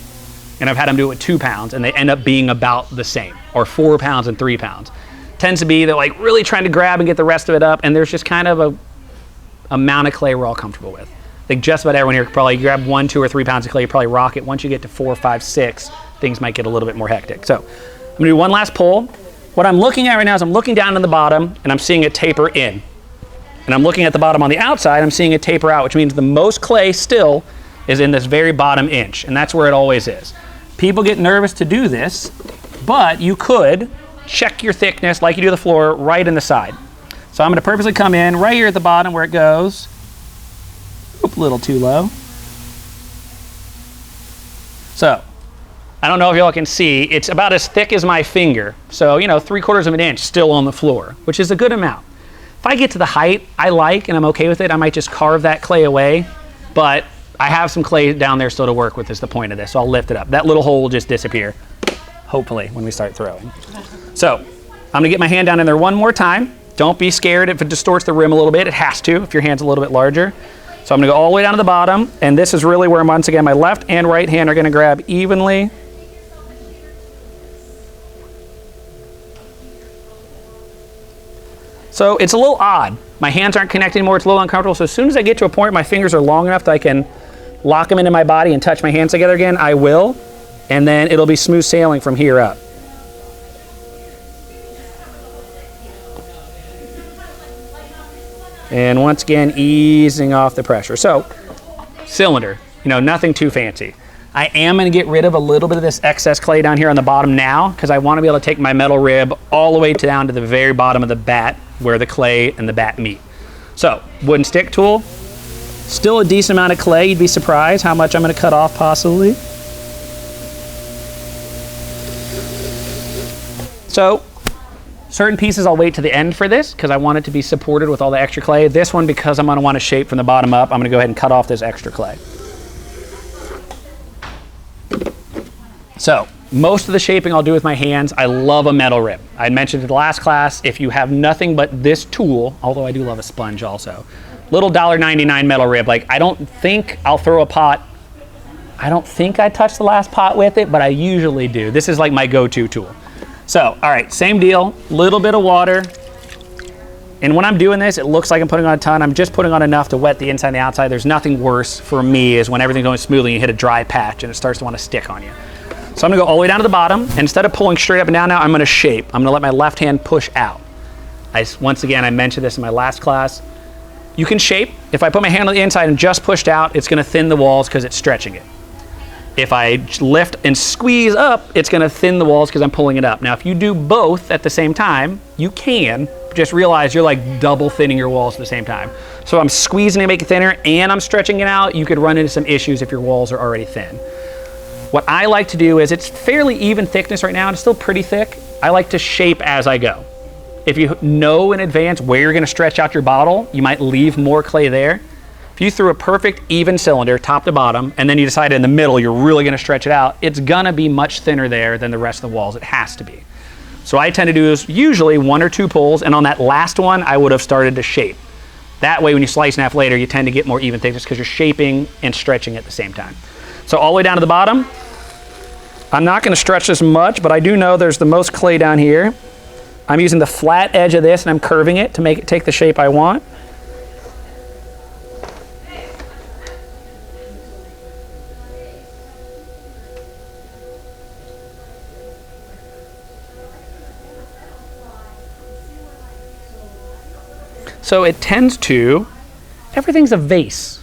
and I've had them do it with 2 pounds, and they end up being about the same, or 4 pounds and 3 pounds. Tends to be they're like really trying to grab and get the rest of it up, and there's just kind of a amount of clay we're all comfortable with. I think just about everyone here probably grab 1, 2, or 3 pounds of clay, you probably rock it. Once you get to 4, 5, 6, things might get a little bit more hectic. So I'm gonna do one last pull. What I'm looking at right now is I'm looking down on the bottom and I'm seeing it taper in. And I'm looking at the bottom on the outside, I'm seeing it taper out, which means the most clay still is in this very bottom inch, and that's where it always is. People get nervous to do this, but you could check your thickness like you do the floor right in the side. So I'm gonna purposely come in right here at the bottom where it goes. Oop, a little too low. So, I don't know if y'all can see, it's about as thick as my finger. So, you know, 3/4 of an inch still on the floor, which is a good amount. If I get to the height I like and I'm okay with it, I might just carve that clay away, but I have some clay down there still to work with is the point of this, so I'll lift it up. That little hole will just disappear, hopefully, when we start throwing. So, I'm gonna get my hand down in there one more time. Don't be scared if it distorts the rim a little bit. It has to if your hand's a little bit larger. So I'm gonna go all the way down to the bottom, and this is really where, once again, my left and right hand are gonna grab evenly. So it's a little odd. My hands aren't connected anymore. It's a little uncomfortable. So as soon as I get to a point where my fingers are long enough that I can lock them into my body and touch my hands together again, I will. And then it'll be smooth sailing from here up. And once again, easing off the pressure. So, cylinder, nothing too fancy. I am going to get rid of a little bit of this excess clay down here on the bottom now, because I want to be able to take my metal rib all the way down to the very bottom of the bat where the clay and the bat meet. So, wooden stick tool, still a decent amount of clay. You'd be surprised how much I'm going to cut off possibly. So, certain pieces I'll wait to the end for this because I want it to be supported with all the extra clay. This one, because I'm going to want to shape from the bottom up, I'm going to go ahead and cut off this extra clay. So, most of the shaping I'll do with my hands. I love a metal rib. I mentioned in the last class, if you have nothing but this tool, although I do love a sponge also, little $1.99 metal rib. Like, I don't think I'll throw a pot. I don't think I touched the last pot with it, but I usually do. This is like my go-to tool. So, all right, same deal, little bit of water. And when I'm doing this, it looks like I'm putting on a ton. I'm just putting on enough to wet the inside and the outside. There's nothing worse for me is when everything's going smoothly, you hit a dry patch and it starts to want to stick on you. So I'm gonna go all the way down to the bottom. And instead of pulling straight up and down now, I'm gonna shape. I'm gonna let my left hand push out. Once again, I mentioned this in my last class. You can shape. If I put my hand on the inside and just pushed out, it's gonna thin the walls because it's stretching it. If I lift and squeeze up, it's gonna thin the walls because I'm pulling it up. Now, if you do both at the same time, you can, just realize you're like double thinning your walls at the same time. So I'm squeezing to make it thinner and I'm stretching it out. You could run into some issues if your walls are already thin. What I like to do is, it's fairly even thickness right now, and it's still pretty thick. I like to shape as I go. If you know in advance where you're gonna stretch out your bottle, you might leave more clay there. If you threw a perfect even cylinder, top to bottom, and then you decide in the middle you're really gonna stretch it out, it's gonna be much thinner there than the rest of the walls. It has to be. So I tend to do is usually 1 or 2 pulls, and on that last one, I would have started to shape. That way, when you slice in half later, you tend to get more even thickness because you're shaping and stretching at the same time. So all the way down to the bottom. I'm not gonna stretch this much, but I do know there's the most clay down here. I'm using the flat edge of this and I'm curving it to make it take the shape I want. So it tends to, everything's a vase.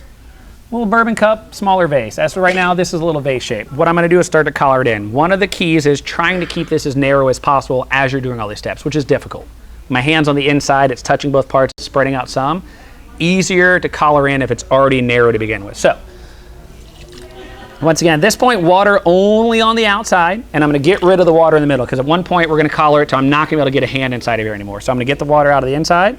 Little bourbon cup, smaller vase. As for right now, this is a little vase shape. What I'm gonna do is start to collar it in. One of the keys is trying to keep this as narrow as possible as you're doing all these steps, which is difficult. My hand's on the inside, it's touching both parts, spreading out some. Easier to collar in if it's already narrow to begin with. So, once again, at this point, water only on the outside, and I'm gonna get rid of the water in the middle, because at one point we're gonna collar it so I'm not gonna be able to get a hand inside of here anymore. So I'm gonna get the water out of the inside.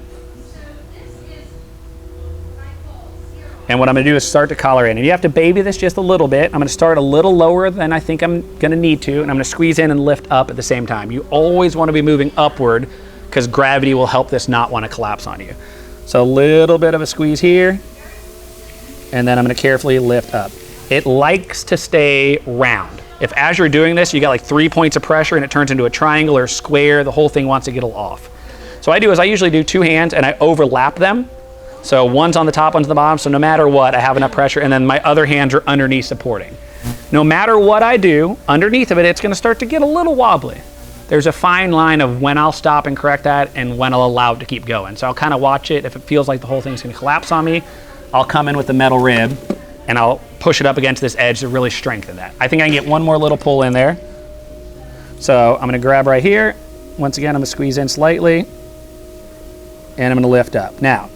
And what I'm gonna do is start to collar in. And you have to baby this just a little bit. I'm gonna start a little lower than I think I'm gonna need to, and I'm gonna squeeze in and lift up at the same time. You always wanna be moving upward because gravity will help this not wanna collapse on you. So a little bit of a squeeze here, and then I'm gonna carefully lift up. It likes to stay round. If as you're doing this, you got like 3 points of pressure and it turns into a triangle or a square, the whole thing wants to get a little off. So what I do is I usually do 2 hands and I overlap them. So one's on the top, one's on the bottom, so no matter what, I have enough pressure, and then my other hands are underneath supporting. No matter what I do, underneath of it, it's gonna start to get a little wobbly. There's a fine line of when I'll stop and correct that and when I'll allow it to keep going. So I'll kind of watch it. If it feels like the whole thing's gonna collapse on me, I'll come in with the metal rib and I'll push it up against this edge to really strengthen that. I think I can get one more little pull in there. So I'm gonna grab right here. Once again, I'm gonna squeeze in slightly and I'm gonna lift up. Now,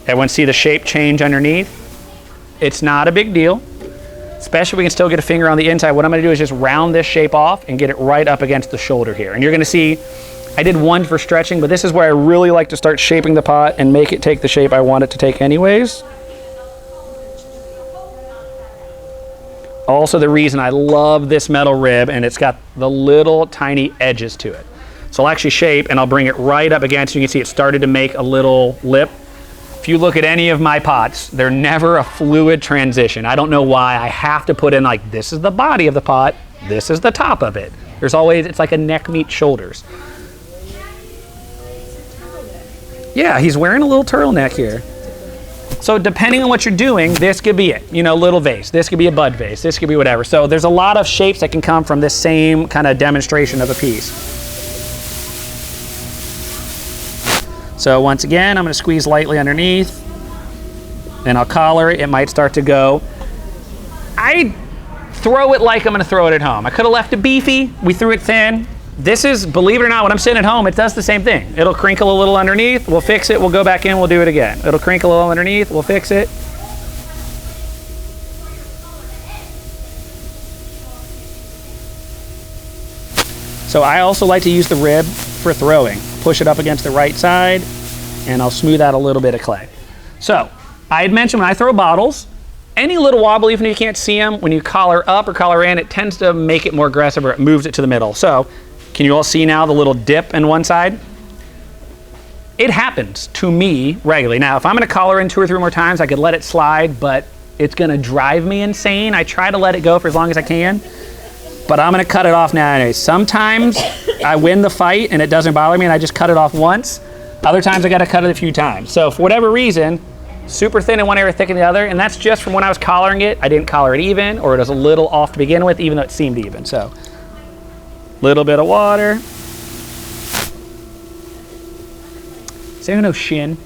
everyone see the shape change underneath? It's not a big deal, especially if we can still get a finger on the inside. What I'm gonna do is just round this shape off and get it right up against the shoulder here. And you're gonna see, I did one for stretching, but this is where I really like to start shaping the pot and make it take the shape I want it to take anyways. Also the reason I love this metal rib, and it's got the little tiny edges to it. So I'll actually shape and I'll bring it right up against, you can see it started to make a little lip. If you look at any of my pots, they're never a fluid transition. I don't know why. I have to put in like, this is the body of the pot, this is the top of it. There's always, it's like a neck meets shoulders. Yeah, he's wearing a little turtleneck here. So depending on what you're doing, this could be it. You know, little vase. This could be a bud vase. This could be whatever. So there's a lot of shapes that can come from this same kind of demonstration of a piece. So once again, I'm going to squeeze lightly underneath. And I'll collar it. It might start to go. I throw it like I'm going to throw it at home. I could have left it beefy. We threw it thin. This is, believe it or not, when I'm sitting at home, it does the same thing. It'll crinkle a little underneath, we'll fix it, we'll go back in, we'll do it again. It'll crinkle a little underneath, we'll fix it. So I also like to use the rib for throwing. Push it up against the right side, and I'll smooth out a little bit of clay. So, I had mentioned when I throw bottles, any little wobble, even if you can't see them, when you collar up or collar in, it tends to make it more aggressive or it moves it to the middle. So, can you all see now the little dip in one side? It happens to me regularly. Now, if I'm going to collar in 2 or 3 more times, I could let it slide, but it's going to drive me insane. I try to let it go for as long as I can, but I'm going to cut it off now anyway. Sometimes I win the fight and it doesn't bother me and I just cut it off once. Other times I got to cut it a few times. So for whatever reason, super thin in one area, thick in the other, and that's just from when I was collaring it. I didn't collar it even, or it was a little off to begin with, even though it seemed even. So, little bit of water. Does anyone know Shin?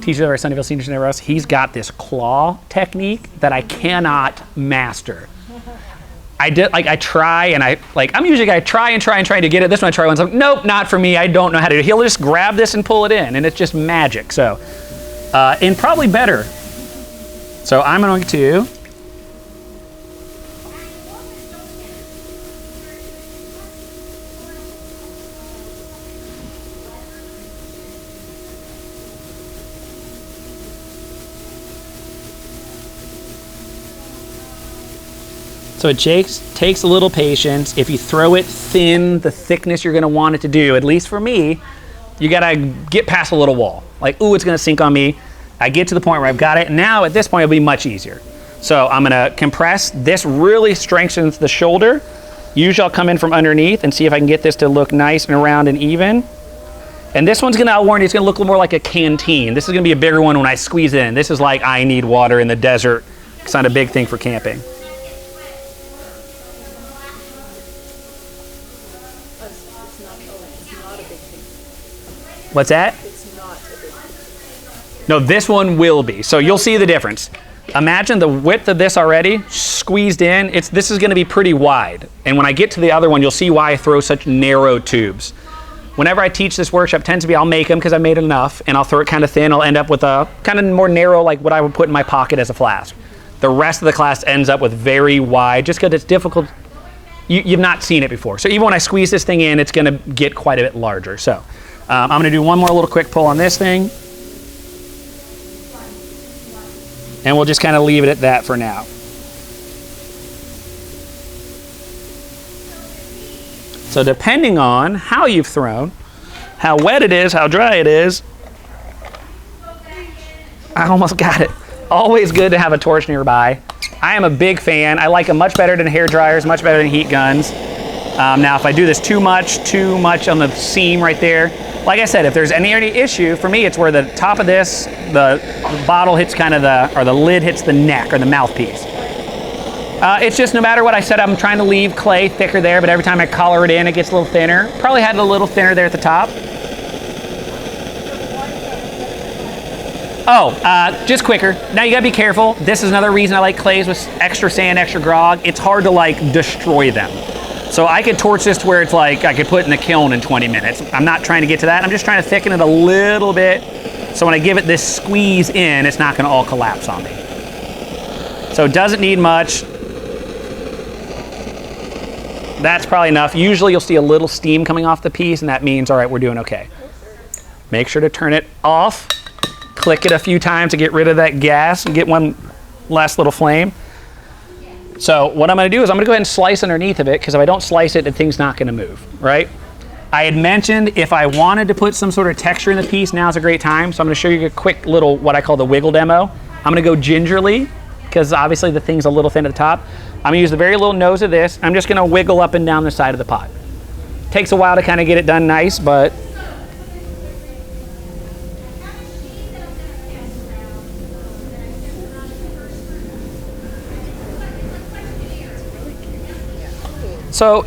Teacher of our Sunnyvale Senior Center, Russ. He's got this claw technique that I cannot master. I try and I'm usually a guy try and try to get it. This one I try once. I'm like, nope, not for me. I don't know how to do it. He'll just grab this and pull it in, and it's just magic. So, and probably better. So I'm going to So it takes a little patience. If you throw it thin, the thickness you're going to want it to do, at least for me, you got to get past a little wall. Like, ooh, it's going to sink on me. I get to the point where I've got it. Now, at this point, it'll be much easier. So I'm going to compress. This really strengthens the shoulder. Usually I'll come in from underneath and see if I can get this to look nice and round and even. And this one's going to, I'll warn you, it's going to look a little more like a canteen. This is going to be a bigger one when I squeeze it in. This is like I need water in the desert. It's not a big thing for camping. What's that? It's not a big thing. No, this one will be. So you'll see the difference. Imagine the width of this already, squeezed in. This is going to be pretty wide. And when I get to the other one, you'll see why I throw such narrow tubes. Whenever I teach this workshop, it tends to be I'll make them because I made enough, and I'll throw it kind of thin. I'll end up with a kind of more narrow, like what I would put in my pocket as a flask. The rest of the class ends up with very wide, just because it's difficult. You've not seen it before. So even when I squeeze this thing in, it's going to get quite a bit larger. So I'm going to do one more little quick pull on this thing. And we'll just kind of leave it at that for now. So depending on how you've thrown, how wet it is, how dry it is, I almost got it. Always good to have a torch nearby. I am a big fan. I like them much better than hair dryers, much better than heat guns. Now, if I do this too much on the seam right there, like I said, if there's any issue, for me, it's where the top of this, the bottle hits kind of the lid hits the neck or the mouthpiece. It's just no matter what I said, I'm trying to leave clay thicker there, but every time I collar it in, it gets a little thinner. Probably had it a little thinner there at the top. Oh, just quicker. Now you gotta be careful. This is another reason I like clays with extra sand, extra grog. It's hard to like destroy them. So I could torch this to where it's like I could put it in the kiln in 20 minutes. I'm not trying to get to that. I'm just trying to thicken it a little bit. So when I give it this squeeze in, it's not gonna all collapse on me. So it doesn't need much. That's probably enough. Usually you'll see a little steam coming off the piece, and that means, all right, we're doing okay. Make sure to turn it off. Click it a few times to get rid of that gas and get one last little flame. So what I'm going to do is I'm going to go ahead and slice underneath of it, because if I don't slice it, the thing's not going to move, right? I had mentioned if I wanted to put some sort of texture in the piece, now's a great time. So I'm going to show you a quick little, what I call the wiggle demo. I'm going to go gingerly, because obviously the thing's a little thin at the top. I'm going to use the very little nose of this. I'm just going to wiggle up and down the side of the pot. Takes a while to kind of get it done nice, but So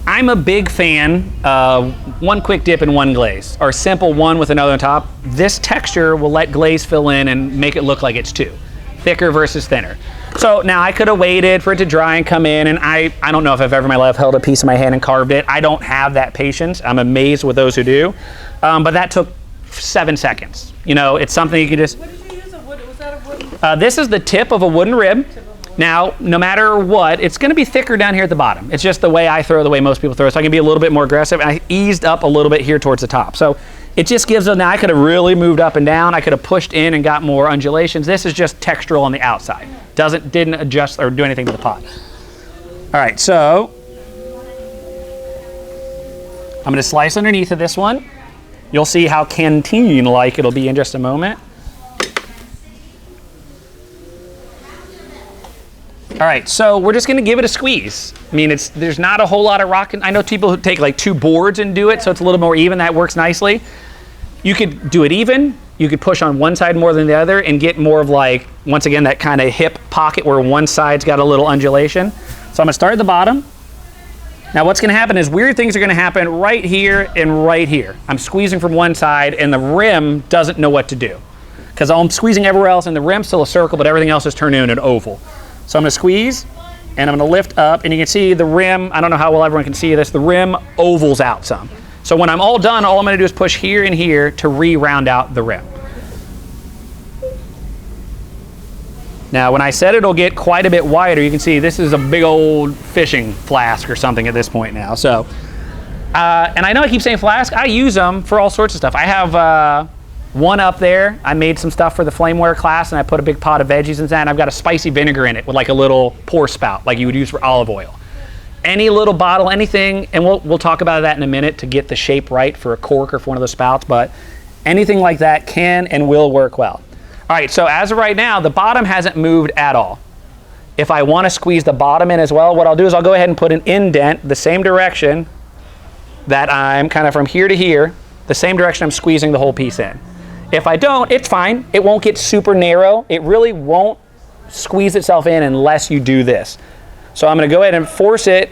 I'm a big fan of one quick dip and one glaze, or simple one with another on top. This texture will let glaze fill in and make it look like it's two. Thicker versus thinner. So now I could have waited for it to dry and come in, and I don't know if I've ever in my life held a piece in my hand and carved it. I don't have that patience. I'm amazed with those who do. But that took 7 seconds. You know, it's something you could just... What did you use? Was that a wooden? This is the tip of a wooden rib. Now, no matter what, it's going to be thicker down here at the bottom. It's just the way I throw, the way most people throw. So I can be a little bit more aggressive. And I eased up a little bit here towards the top. So it just gives them, now I could have really moved up and down. I could have pushed in and got more undulations. This is just textural on the outside. Didn't adjust or do anything to the pot. All right, so I'm going to slice underneath of this one. You'll see how canteen-like it'll be in just a moment. All right, so we're just gonna give it a squeeze. I mean, there's not a whole lot of rock. I know people who take like 2 boards and do it, so it's a little more even. That works nicely. You could do it even. You could push on one side more than the other and get more of like, once again, that kind of hip pocket where one side's got a little undulation. So I'm gonna start at the bottom. Now what's gonna happen is weird things are gonna happen right here and right here. I'm squeezing from one side and the rim doesn't know what to do. Because I'm squeezing everywhere else and the rim's still a circle, but everything else is turned into an oval. So I'm going to squeeze, and I'm going to lift up, and you can see the rim, I don't know how well everyone can see this, the rim ovals out some. So when I'm all done, all I'm going to do is push here and here to re-round out the rim. Now when I said it'll get quite a bit wider, you can see this is a big old fishing flask or something at this point now. So, and I know I keep saying flask, I use them for all sorts of stuff. I have one up there. I made some stuff for the flameware class, and I put a big pot of veggies in that, and I've got a spicy vinegar in it with like a little pour spout, like you would use for olive oil. Any little bottle, anything, and we'll talk about that in a minute to get the shape right for a cork or for one of those spouts, but anything like that can and will work well. All right, so as of right now, the bottom hasn't moved at all. If I want to squeeze the bottom in as well, what I'll do is I'll go ahead and put an indent the same direction that I'm kind of from here to here, the same direction I'm squeezing the whole piece in. If I don't, it's fine. It won't get super narrow. It really won't squeeze itself in unless you do this. So I'm going to go ahead and force it.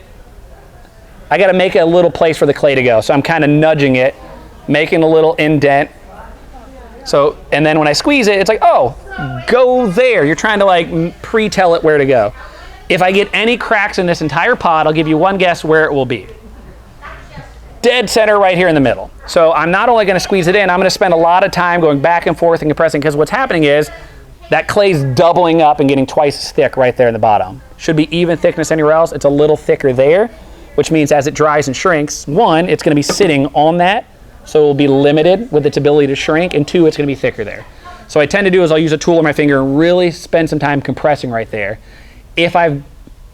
I got to make a little place for the clay to go. So I'm kind of nudging it, making a little indent. So, and then when I squeeze it, it's like, oh, go there. You're trying to like pre-tell it where to go. If I get any cracks in this entire pot, I'll give you one guess where it will be. Dead center right here in the middle. So I'm not only going to squeeze it in, I'm going to spend a lot of time going back and forth and compressing, because what's happening is that clay's doubling up and getting twice as thick right there in the bottom. Should be even thickness anywhere else. It's a little thicker there, which means as it dries and shrinks, 1, it's going to be sitting on that, so it will be limited with its ability to shrink, and 2, it's going to be thicker there. So what I tend to do is I'll use a tool or my finger and really spend some time compressing right there.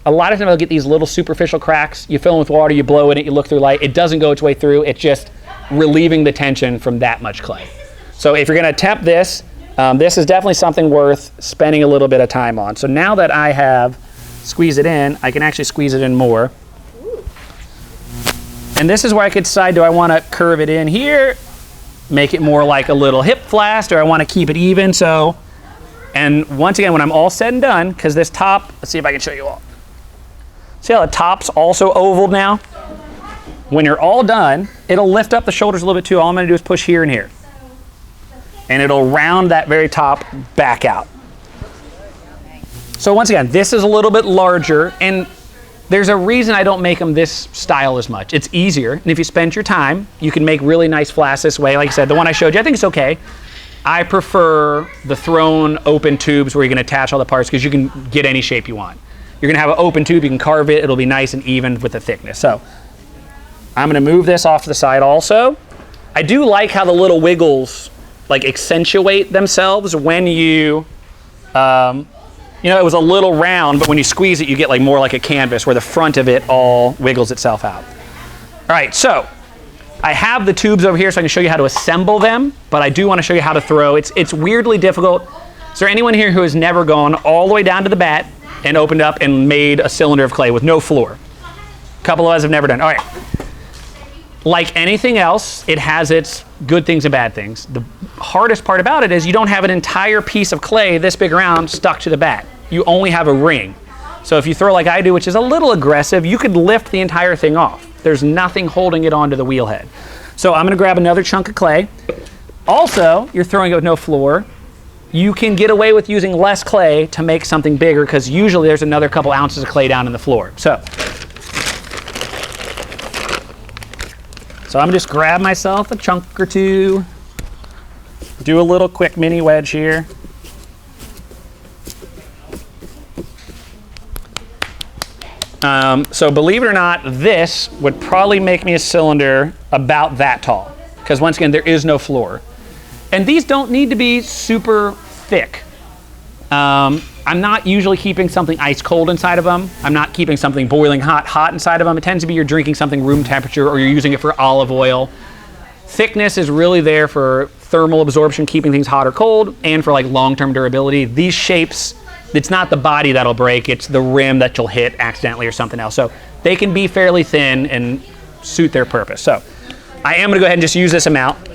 A lot of times I'll get these little superficial cracks. You fill them with water, you blow in it, you look through light. It doesn't go its way through. It's just relieving the tension from that much clay. So if you're going to attempt this, this is definitely something worth spending a little bit of time on. So now that I have squeezed it in, I can actually squeeze it in more. And this is where I could decide, do I want to curve it in here, make it more like a little hip flask, or I want to keep it even. So, and once again, when I'm all said and done, because this top, let's see if I can show you all. See how the top's also oval now? When you're all done, it'll lift up the shoulders a little bit too. All I'm going to do is push here and here. And it'll round that very top back out. So once again, this is a little bit larger, and there's a reason I don't make them this style as much. It's easier, and if you spend your time, you can make really nice flasks this way. Like I said, the one I showed you, I think it's okay. I prefer the thrown open tubes where you can attach all the parts, because you can get any shape you want. You're going to have an open tube, you can carve it, it'll be nice and even with the thickness. So I'm going to move this off to the side also. I do like how the little wiggles like accentuate themselves when you it was a little round, but when you squeeze it, you get like more like a canvas where the front of it all wiggles itself out. All right, so I have the tubes over here so I can show you how to assemble them, but I do want to show you how to throw. It's weirdly difficult. Is there anyone here who has never gone all the way down to the bat and opened up and made a cylinder of clay with no floor? A couple of us have never done. All right. Like anything else, it has its good things and bad things. The hardest part about it is you don't have an entire piece of clay this big around stuck to the bat. You only have a ring. So if you throw like I do, which is a little aggressive, you could lift the entire thing off. There's nothing holding it onto the wheel head. So I'm gonna grab another chunk of clay. Also, you're throwing it with no floor. You can get away with using less clay to make something bigger because usually there's another couple ounces of clay down in the floor. So I'm gonna just grab myself a chunk or two, do a little quick mini wedge here. So believe it or not, this would probably make me a cylinder about that tall because once again, there is no floor. And these don't need to be super thick. I'm not usually keeping something ice cold inside of them. I'm not keeping something boiling hot inside of them. It tends to be you're drinking something room temperature or you're using it for olive oil. Thickness is really there for thermal absorption, keeping things hot or cold, and for like long-term durability. These shapes, it's not the body that'll break, it's the rim that you'll hit accidentally or something else. So they can be fairly thin and suit their purpose. So I am gonna go ahead and just use this amount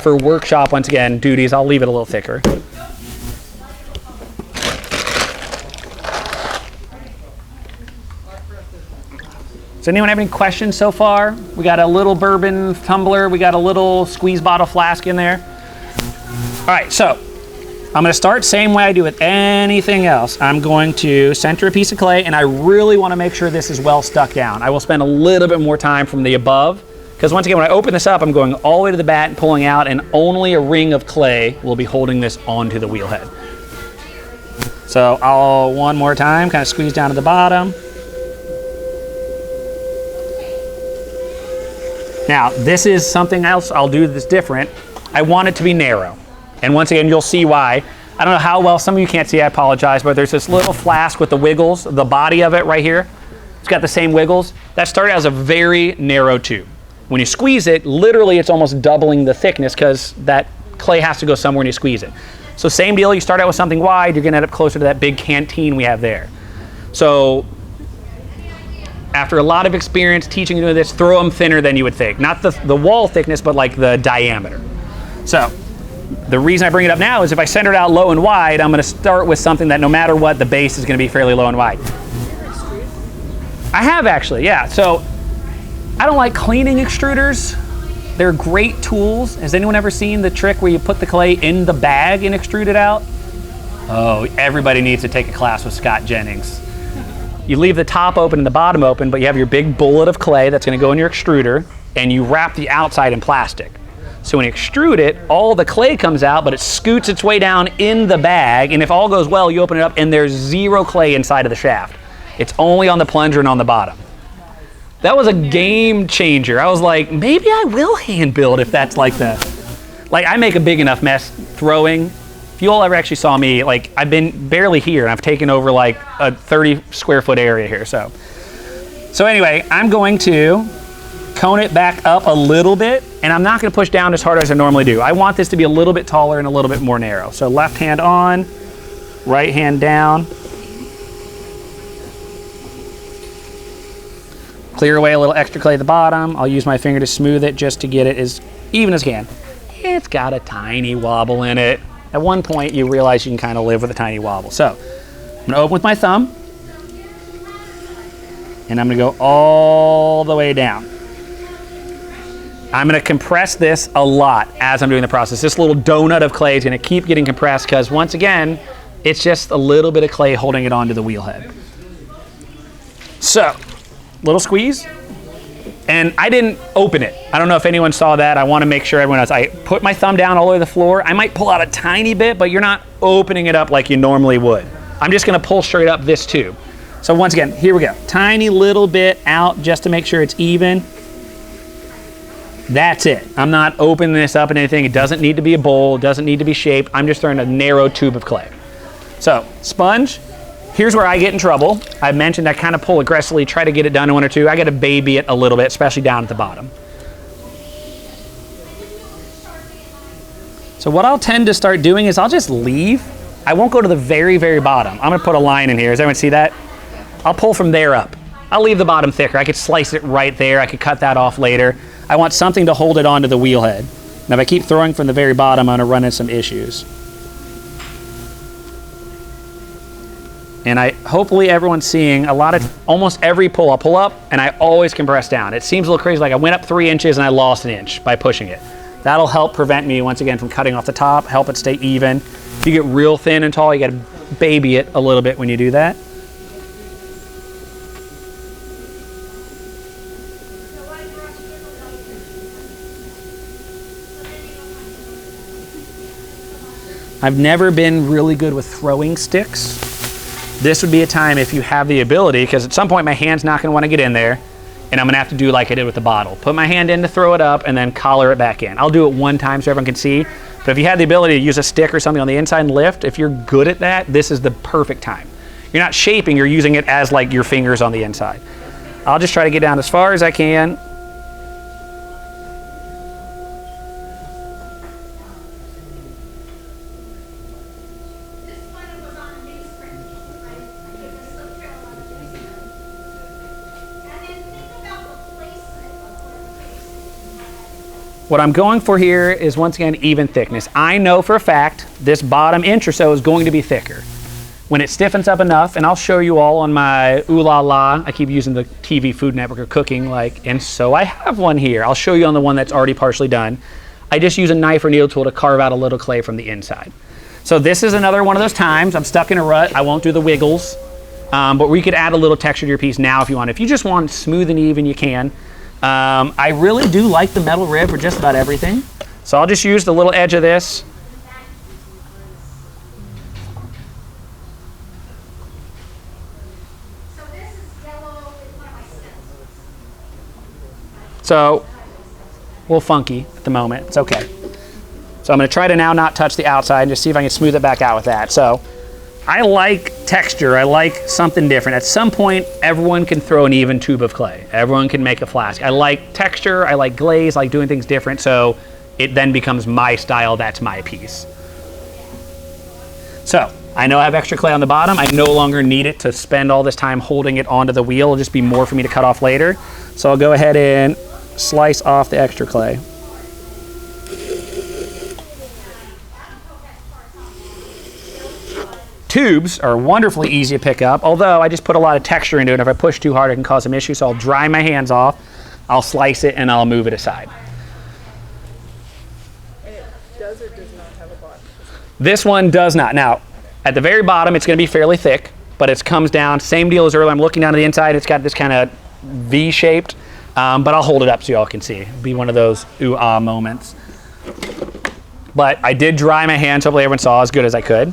for workshop, once again, duties. I'll leave it a little thicker. Does anyone have any questions so far? We got a little bourbon tumbler, we got a little squeeze bottle flask in there. All right, so I'm gonna start same way I do with anything else. I'm going to center a piece of clay, and I really wanna make sure this is well stuck down. I will spend a little bit more time from the above, because once again, when I open this up, I'm going all the way to the bat and pulling out, and only a ring of clay will be holding this onto the wheel head. So I'll, one more time, kind of squeeze down to the bottom. Now, this is something else I'll do that's different. I want it to be narrow. And once again, you'll see why. I don't know how well, some of you can't see, I apologize, but there's this little flask with the wiggles, the body of it right here. It's got the same wiggles. That started as a very narrow tube. When you squeeze it, literally it's almost doubling the thickness because that clay has to go somewhere when you squeeze it. So same deal, you start out with something wide, you're gonna end up closer to that big canteen we have there. So after a lot of experience teaching you this, throw them thinner than you would think. Not the wall thickness, but like the diameter. So the reason I bring it up now is if I center it out low and wide, I'm gonna start with something that no matter what, the base is gonna be fairly low and wide. I have actually, yeah. So I don't like cleaning extruders. They're great tools. Has anyone ever seen the trick where you put the clay in the bag and extrude it out? Oh, everybody needs to take a class with Scott Jennings. You leave the top open and the bottom open, but you have your big bullet of clay that's gonna go in your extruder, and you wrap the outside in plastic. So when you extrude it, all the clay comes out, but it scoots its way down in the bag, and if all goes well, you open it up and there's zero clay inside of the shaft. It's only on the plunger and on the bottom. That was a game changer. I was like, maybe I will hand build if that's like I make a big enough mess throwing. If you all ever actually saw me, like I've been barely here and I've taken over like a 30 square foot area here. So anyway, I'm going to cone it back up a little bit, and I'm not gonna push down as hard as I normally do. I want this to be a little bit taller and a little bit more narrow. So left hand on, right hand down. Clear away a little extra clay at the bottom. I'll use my finger to smooth it just to get it as even as I can. It's got a tiny wobble in it. At one point, you realize you can kind of live with a tiny wobble. So I'm gonna open with my thumb, and I'm gonna go all the way down. I'm gonna compress this a lot as I'm doing the process. This little donut of clay is gonna keep getting compressed because once again, it's just a little bit of clay holding it onto the wheel head. So, little squeeze, and I didn't open it. I don't know if anyone saw that. I want to make sure everyone else. I put my thumb down all the way to the floor. I might pull out a tiny bit, but you're not opening it up like you normally would. I'm just gonna pull straight up this tube. So once again, here we go. Tiny little bit out just to make sure it's even. That's it. I'm not opening this up in anything. It doesn't need to be a bowl. It doesn't need to be shaped. I'm just throwing a narrow tube of clay. So sponge. Here's where I get in trouble. I mentioned I kind of pull aggressively, try to get it done in one or two. I got to baby it a little bit, especially down at the bottom. So what I'll tend to start doing is I'll just leave. I won't go to the very, very bottom. I'm gonna put a line in here. Does everyone see that? I'll pull from there up. I'll leave the bottom thicker. I could slice it right there. I could cut that off later. I want something to hold it onto the wheel head. Now if I keep throwing from the very bottom, I'm gonna run into some issues. And hopefully everyone's seeing almost every pull. I'll pull up and I always compress down. It seems a little crazy, like I went up 3 inches and I lost an inch by pushing it. That'll help prevent me, once again, from cutting off the top, help it stay even. If you get real thin and tall, you gotta baby it a little bit when you do that. I've never been really good with throwing sticks. This would be a time if you have the ability, because at some point my hand's not gonna wanna get in there, and I'm gonna have to do like I did with the bottle. Put my hand in to throw it up and then collar it back in. I'll do it one time so everyone can see, but if you had the ability to use a stick or something on the inside and lift, if you're good at that, this is the perfect time. You're not shaping, you're using it as like your fingers on the inside. I'll just try to get down as far as I can. What I'm going for here is, once again, even thickness. I know for a fact this bottom inch or so is going to be thicker. When it stiffens up enough, and I'll show you all on my Ooh La La, I keep using the TV Food Network or cooking, and so I have one here. I'll show you on the one that's already partially done. I just use a knife or needle tool to carve out a little clay from the inside. So this is another one of those times I'm stuck in a rut. I won't do the wiggles, but we could add a little texture to your piece now if you want. If you just want smooth and even, you can. I really do like the metal rib for just about everything. So I'll just use the little edge of this. So, a little funky at the moment. It's okay. So I'm going to try to now not touch the outside and just see if I can smooth it back out with that. So I like texture. I like something different. At some point, everyone can throw an even tube of clay. Everyone can make a flask. I like texture. I like glaze. I like doing things different. So it then becomes my style. That's my piece. So I know I have extra clay on the bottom. I no longer need it to spend all this time holding it onto the wheel. It'll just be more for me to cut off later. So I'll go ahead and slice off the extra clay. Tubes are wonderfully easy to pick up, although I just put a lot of texture into it. If I push too hard, it can cause some issues. So I'll dry my hands off, I'll slice it, and I'll move it aside. And it does or does not have a bottom? This one does not. Now, at the very bottom, it's going to be fairly thick, but it comes down, same deal as earlier. I'm looking down to the inside. It's got this kind of V-shaped, but I'll hold it up so y'all can see. It'll be one of those ooh-ah moments. But I did dry my hands. Hopefully everyone saw as good as I could.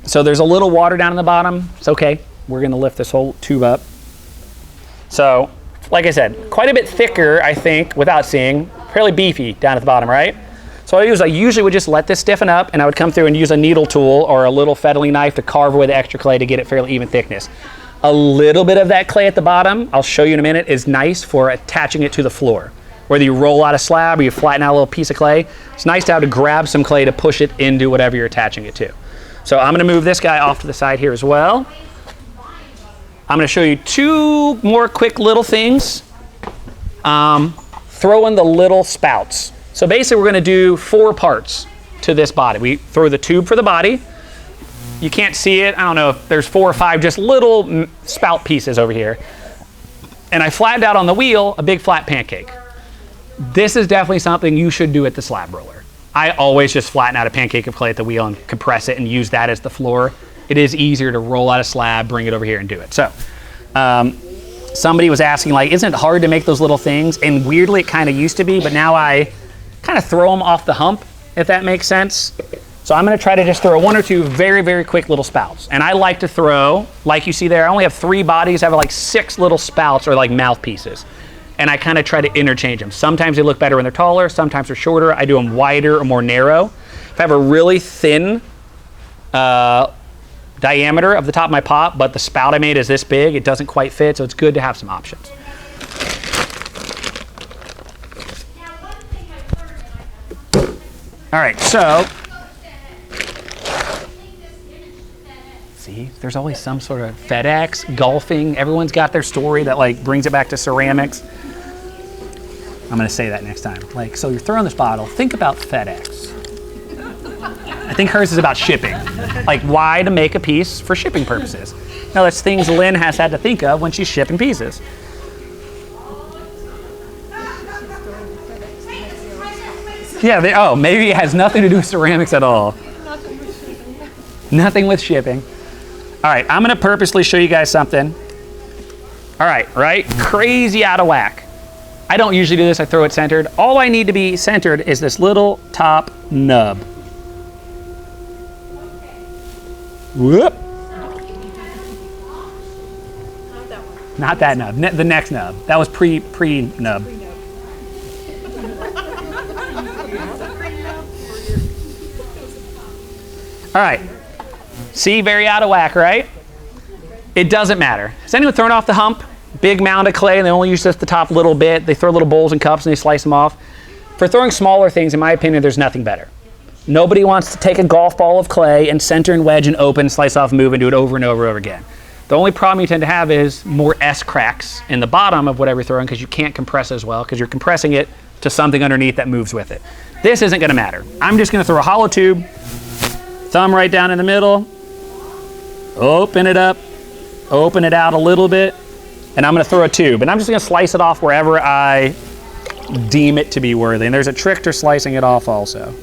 So there's a little water down in the bottom. It's okay. We're going to lift this whole tube up. So, like I said, quite a bit thicker, I think, without seeing. Fairly beefy down at the bottom, right? So I usually would just let this stiffen up, and I would come through and use a needle tool or a little fettling knife to carve away the extra clay to get it fairly even thickness. A little bit of that clay at the bottom, I'll show you in a minute, is nice for attaching it to the floor. Whether you roll out a slab or you flatten out a little piece of clay, it's nice to have to grab some clay to push it into whatever you're attaching it to. So I'm going to move this guy off to the side here as well. I'm going to show you two more quick little things. Throw in the little spouts. So basically we're going to do 4 parts to this body. We throw the tube for the body. You can't see it. I don't know if there's 4 or 5 just little spout pieces over here. And I flattened out on the wheel a big flat pancake. This is definitely something you should do at the slab roller. I always just flatten out a pancake of clay at the wheel and compress it and use that as the floor. It is easier to roll out a slab, bring it over here and do it. So somebody was asking, like, isn't it hard to make those little things? And weirdly, it kind of used to be, but now I kind of throw them off the hump, if that makes sense. So I'm going to try to just throw 1 or 2 very, very quick little spouts. And I like to throw, like you see there, I only have 3 bodies. I have like 6 little spouts or like mouthpieces. And I kind of try to interchange them. Sometimes they look better when they're taller, sometimes they're shorter. I do them wider or more narrow. If I have a really thin diameter of the top of my pot, but the spout I made is this big, it doesn't quite fit, so it's good to have some options. All right, so, see, there's always some sort of FedEx, golfing, everyone's got their story that like brings it back to ceramics. I'm gonna say that next time. Like, so you're throwing this bottle, think about FedEx. I think hers is about shipping. Like why to make a piece for shipping purposes. Now that's things Lynn has had to think of when she's shipping pieces. Yeah, maybe it has nothing to do with ceramics at all. Nothing with shipping. All right, I'm gonna purposely show you guys something. All right, crazy out of whack. I don't usually do this, I throw it centered. All I need to be centered is this little top nub. Whoop. Not that one. Not that nub, the next nub. That was pre-nub. All right, see, very out of whack, right? It doesn't matter. Has anyone thrown off the hump? Big mound of clay and they only use just the top little bit. They throw little bowls and cups and they slice them off. For throwing smaller things, in my opinion, there's nothing better. Nobody wants to take a golf ball of clay and center and wedge and open, slice off, move, and do it over and over and over again. The only problem you tend to have is more S cracks in the bottom of whatever you're throwing because you can't compress as well because you're compressing it to something underneath that moves with it. This isn't gonna matter. I'm just gonna throw a hollow tube, thumb right down in the middle, open it up, open it out a little bit, and I'm gonna throw a tube. And I'm just gonna slice it off wherever I deem it to be worthy. And there's a trick to slicing it off also.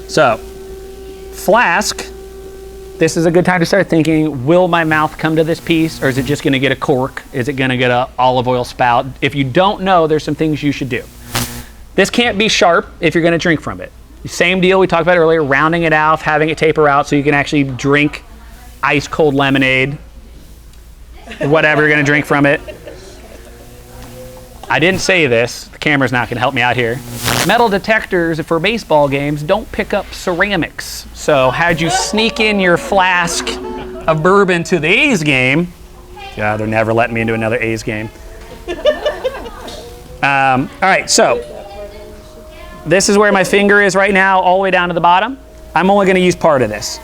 So, flask, this is a good time to start thinking, will my mouth come to this piece or is it just gonna get a cork? Is it gonna get an olive oil spout? If you don't know, there's some things you should do. This can't be sharp if you're gonna drink from it. Same deal we talked about earlier, rounding it off, having it taper out so you can actually drink ice cold lemonade, whatever you're gonna drink from it. I didn't say this, the camera's not gonna help me out here. Metal detectors for baseball games don't pick up ceramics. So had you sneak in your flask of bourbon to the A's game, yeah, they're never letting me into another A's game. All right, so this is where my finger is right now, all the way down to the bottom. I'm only gonna use part of this.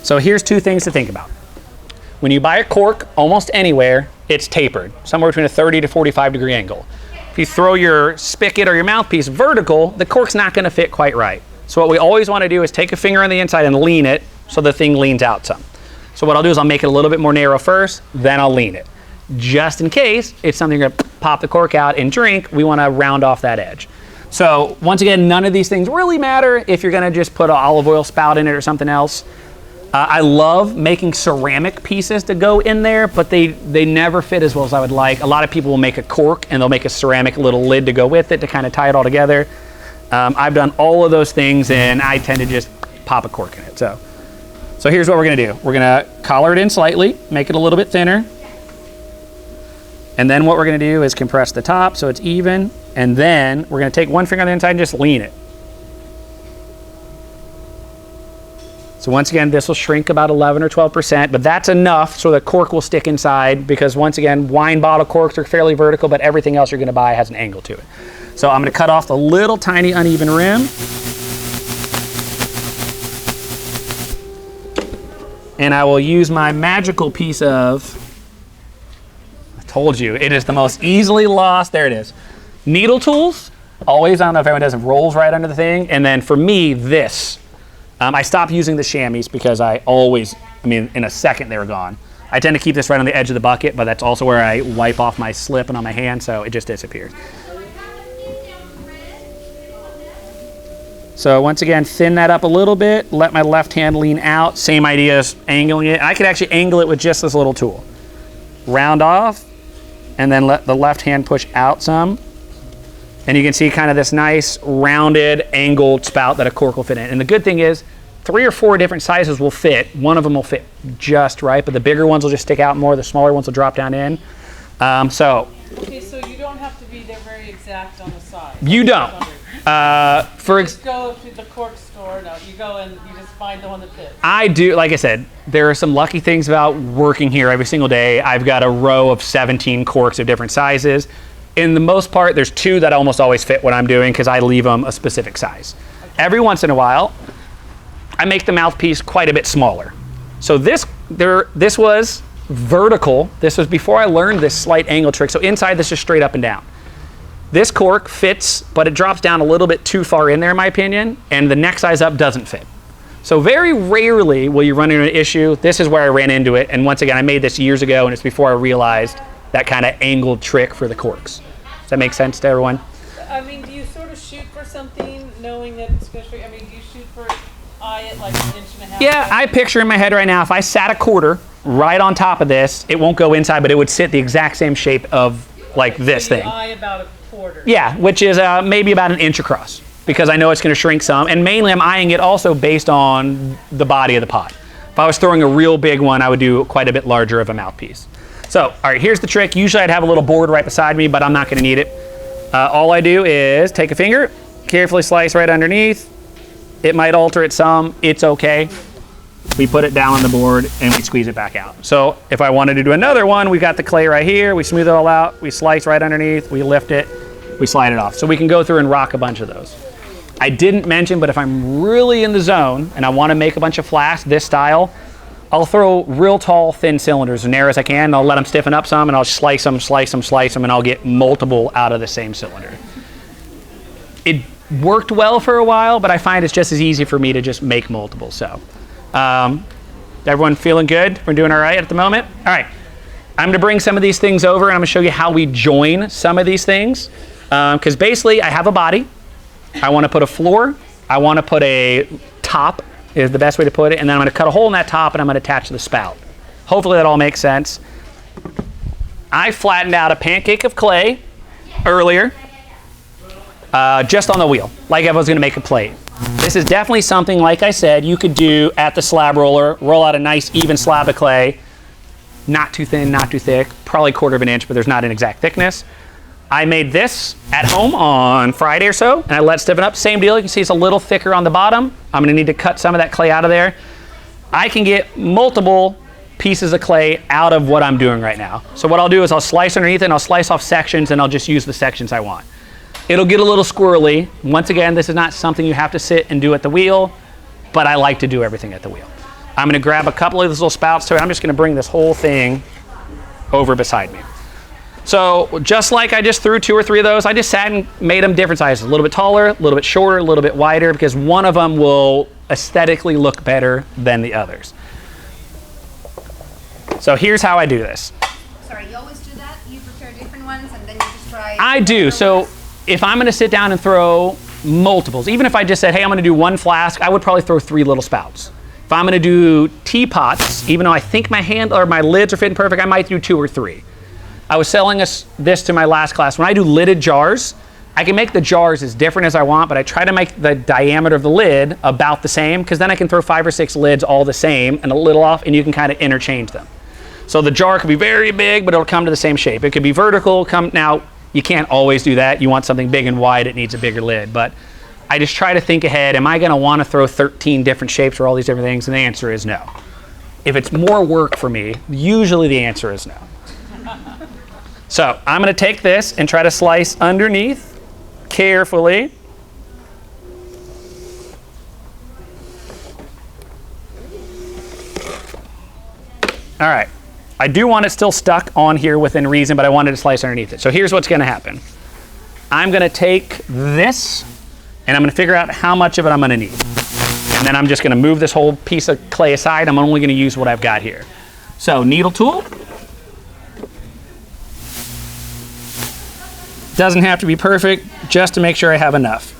So here's two things to think about. When you buy a cork, almost anywhere, it's tapered, somewhere between a 30 to 45 degree angle. If you throw your spigot or your mouthpiece vertical, the cork's not gonna fit quite right. So what we always wanna do is take a finger on the inside and lean it so the thing leans out some. So what I'll do is I'll make it a little bit more narrow first, then I'll lean it. Just in case it's something you're gonna pop the cork out and drink, we wanna round off that edge. So once again, none of these things really matter if you're gonna just put an olive oil spout in it or something else. I love making ceramic pieces to go in there, but they never fit as well as I would like. A lot of people will make a cork and they'll make a ceramic little lid to go with it to kind of tie it all together. I've done all of those things and I tend to just pop a cork in it. So here's what we're gonna do. We're gonna collar it in slightly, make it a little bit thinner. And then what we're gonna do is compress the top so it's even. And then we're gonna take one finger on the inside and just lean it. So once again, this will shrink about 11 or 12%, but that's enough so the cork will stick inside because once again, wine bottle corks are fairly vertical, but everything else you're gonna buy has an angle to it. So I'm gonna cut off the little tiny uneven rim. And I will use my magical piece of, I told you, it is the most easily lost, there it is. Needle tools, always, I don't know if everyone does, it rolls right under the thing. And then for me, this. I stopped using the chamois because in a second they were gone. I tend to keep this right on the edge of the bucket, but that's also where I wipe off my slip and on my hand, so it just disappears. So once again, thin that up a little bit, let my left hand lean out, same idea as angling it. I could actually angle it with just this little tool. Round off, and then let the left hand push out some. And you can see kind of this nice rounded angled spout that a cork will fit in. And the good thing is 3 or 4 different sizes will fit. One of them will fit just right, but the bigger ones will just stick out more. The smaller ones will drop down in. Okay, so you don't have to be there very exact on the size. You don't. Just go to the cork store. No, you go and you just find the one that fits. I do, like I said, there are some lucky things about working here every single day. I've got a row of 17 corks of different sizes. In the most part, there's 2 that almost always fit what I'm doing because I leave them a specific size. Okay. Every once in a while, I make the mouthpiece quite a bit smaller. So this was vertical. This was before I learned this slight angle trick. So inside, this is straight up and down. This cork fits, but it drops down a little bit too far in there, in my opinion, and the next size up doesn't fit. So very rarely will you run into an issue. This is where I ran into it, and once again, I made this years ago, and it's before I realized that kind of angled trick for the corks. Does that make sense to everyone? I mean, do you sort of shoot for something knowing that it's going to shrink? I mean, do you shoot for eye at like 1.5 inches? Yeah, I picture in my head right now, if I sat a quarter right on top of this, it won't go inside, but it would sit the exact same shape of like this so you thing. eye about a quarter. Yeah, which is maybe about 1 inch across, because I know it's going to shrink some, and mainly I'm eyeing it also based on the body of the pot. If I was throwing a real big one, I would do quite a bit larger of a mouthpiece. So, all right, here's the trick. Usually I'd have a little board right beside me, but I'm not going to need it. All I do is take a finger, carefully slice right underneath. It might alter it some. It's okay. We put it down on the board and we squeeze it back out. So if I wanted to do another one, we got the clay right here. We smooth it all out. We slice right underneath. We lift it. We slide it off. So we can go through and rock a bunch of those. I didn't mention, but if I'm really in the zone and I want to make a bunch of flasks this style, I'll throw real tall, thin cylinders, as narrow as I can, and I'll let them stiffen up some, and I'll slice them, and I'll get multiple out of the same cylinder. It worked well for a while, but I find it's just as easy for me to just make multiple. So, everyone feeling good? We're doing all right at the moment? All right. I'm going to bring some of these things over, and I'm going to show you how we join some of these things. Because basically, I have a body. I want to put a floor. I want to put a top, is the best way to put it, and then I'm going to cut a hole in that top and I'm going to attach the spout. Hopefully that all makes sense. I flattened out a pancake of clay earlier, just on the wheel, like if I was going to make a plate. This is definitely something, like I said, you could do at the slab roller, roll out a nice even slab of clay, not too thin, not too thick, probably 1/4 inch, but there's not an exact thickness. I made this at home on Friday or so, and I let it stiffen up. Same deal, you can see it's a little thicker on the bottom. I'm gonna need to cut some of that clay out of there. I can get multiple pieces of clay out of what I'm doing right now. So what I'll do is I'll slice underneath it, and I'll slice off sections, and I'll just use the sections I want. It'll get a little squirrely. Once again, this is not something you have to sit and do at the wheel, but I like to do everything at the wheel. I'm gonna grab a couple of these little spouts to it. I'm just gonna bring this whole thing over beside me. So just like I just threw 2 or 3 of those, I just sat and made them different sizes. A little bit taller, a little bit shorter, a little bit wider, because one of them will aesthetically look better than the others. So here's how I do this. Sorry, you always do that? You prepare different ones and then you just try... I do. So if I'm going to sit down and throw multiples, even if I just said, hey, I'm going to do 1 flask, I would probably throw 3 little spouts. If I'm going to do teapots, even though I think my lids are fitting perfect, I might do 2 or 3. I was selling this to my last class. When I do lidded jars, I can make the jars as different as I want, but I try to make the diameter of the lid about the same, because then I can throw 5 or 6 lids all the same and a little off, and you can kind of interchange them. So the jar could be very big, but it'll come to the same shape. It could be vertical. Now, you can't always do that. You want something big and wide, it needs a bigger lid. But I just try to think ahead. Am I going to want to throw 13 different shapes or all these different things? And the answer is no. If it's more work for me, usually the answer is no. So I'm going to take this and try to slice underneath carefully. All right. I do want it still stuck on here within reason, but I wanted to slice underneath it. So here's what's going to happen. I'm going to take this, and I'm going to figure out how much of it I'm going to need. And then I'm just going to move this whole piece of clay aside. I'm only going to use what I've got here. So needle tool. Doesn't have to be perfect, just to make sure I have enough.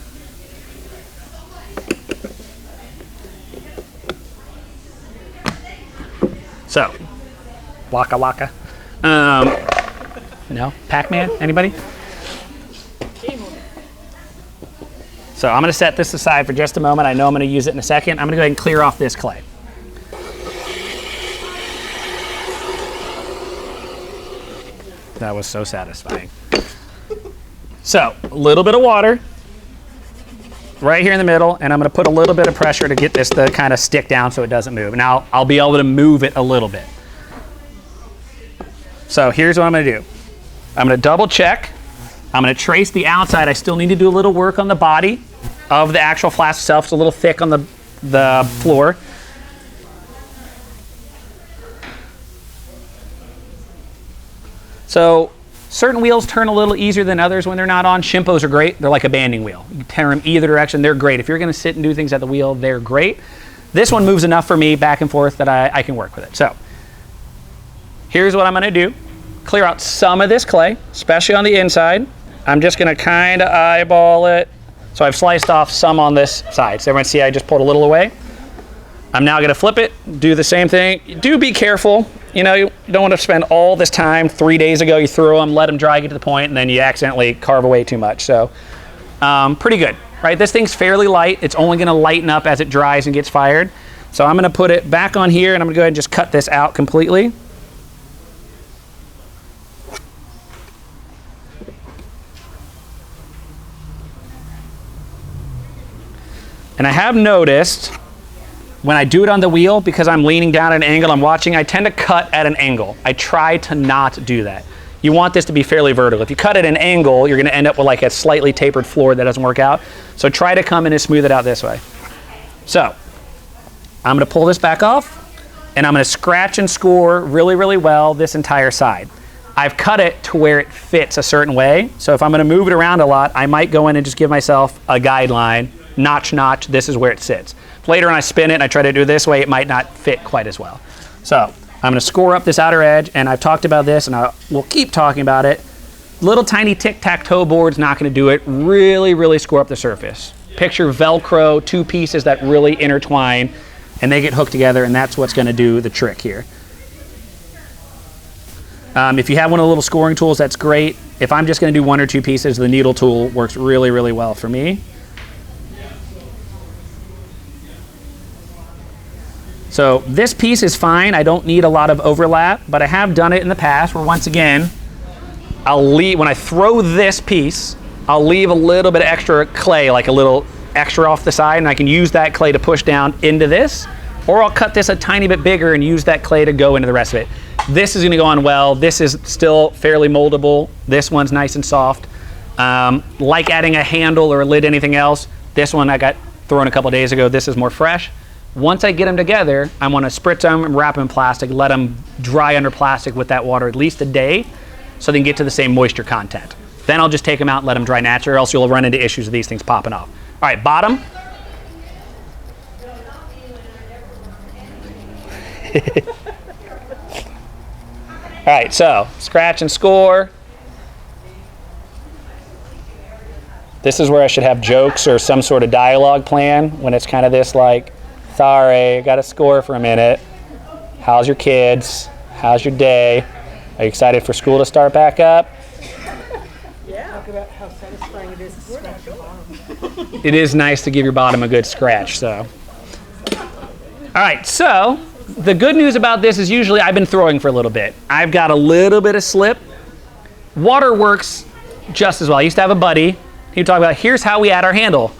So, Waka Waka. No? Pac-Man? Anybody? So I'm going to set this aside for just a moment. I know I'm going to use it in a second. I'm going to go ahead and clear off this clay. That was so satisfying. So, a little bit of water right here in the middle, and I'm going to put a little bit of pressure to get this to kind of stick down so it doesn't move. Now, I'll be able to move it a little bit. So, here's what I'm going to do. I'm going to double check. I'm going to trace the outside. I still need to do a little work on the body of the actual flask itself. It's a little thick on the floor. So certain wheels turn a little easier than others when they're not on. Shimpos are great. They're like a banding wheel. You can turn them either direction. They're great. If you're going to sit and do things at the wheel, they're great. This one moves enough for me back and forth that I can work with it. So here's what I'm going to do. Clear out some of this clay, especially on the inside. I'm just going to kind of eyeball it. So I've sliced off some on this side. So everyone see I just pulled a little away. I'm now going to flip it, do the same thing. Do be careful. You know, you don't want to spend all this time. 3 days ago, you threw them, let them dry, get to the point, and then you accidentally carve away too much. So pretty good, right? This thing's fairly light. It's only going to lighten up as it dries and gets fired. So I'm going to put it back on here, and I'm going to go ahead and just cut this out completely. And I have noticed when I do it on the wheel, because I'm leaning down at an angle, I'm watching, I tend to cut at an angle. I try to not do that. You want this to be fairly vertical. If you cut at an angle, you're going to end up with like a slightly tapered floor that doesn't work out. So try to come in and smooth it out this way. So I'm going to pull this back off, and I'm going to scratch and score really, really well this entire side. I've cut it to where it fits a certain way. So if I'm going to move it around a lot, I might go in and just give myself a guideline. Notch, notch, this is where it sits. If later on I spin it and I try to do it this way, it might not fit quite as well. So I'm going to score up this outer edge, and I've talked about this, and we'll keep talking about it. Little tiny tic-tac-toe board's not going to do it. Really, really score up the surface. Picture Velcro, two pieces that really intertwine, and they get hooked together, and that's what's going to do the trick here. If you have one of the little scoring tools, that's great. If I'm just going to do one or two pieces, the needle tool works really, really well for me. So this piece is fine. I don't need a lot of overlap, but I have done it in the past where, once again, when I throw this piece, I'll leave a little bit of extra clay, like a little extra off the side, and I can use that clay to push down into this, or I'll cut this a tiny bit bigger and use that clay to go into the rest of it. This is going to go on well. This is still fairly moldable. This one's nice and soft. Like adding a handle or a lid, anything else, this one I got thrown a couple days ago. This is more fresh. Once I get them together, I want to spritz them and wrap them in plastic, let them dry under plastic with that water at least a day so they can get to the same moisture content. Then I'll just take them out and let them dry naturally, or else you'll run into issues with these things popping off. All right, bottom. All right, so scratch and score. This is where I should have jokes or some sort of dialogue plan when it's kind of this like, sorry, I got to score for a minute. How's your kids? How's your day? Are you excited for school to start back up? Yeah. Talk about how satisfying it is to scratch your bottom. It is nice to give your bottom a good scratch, so. All right, so the good news about this is usually I've been throwing for a little bit. I've got a little bit of slip. Water works just as well. I used to have a buddy. He'd talk about, here's how we add our handle.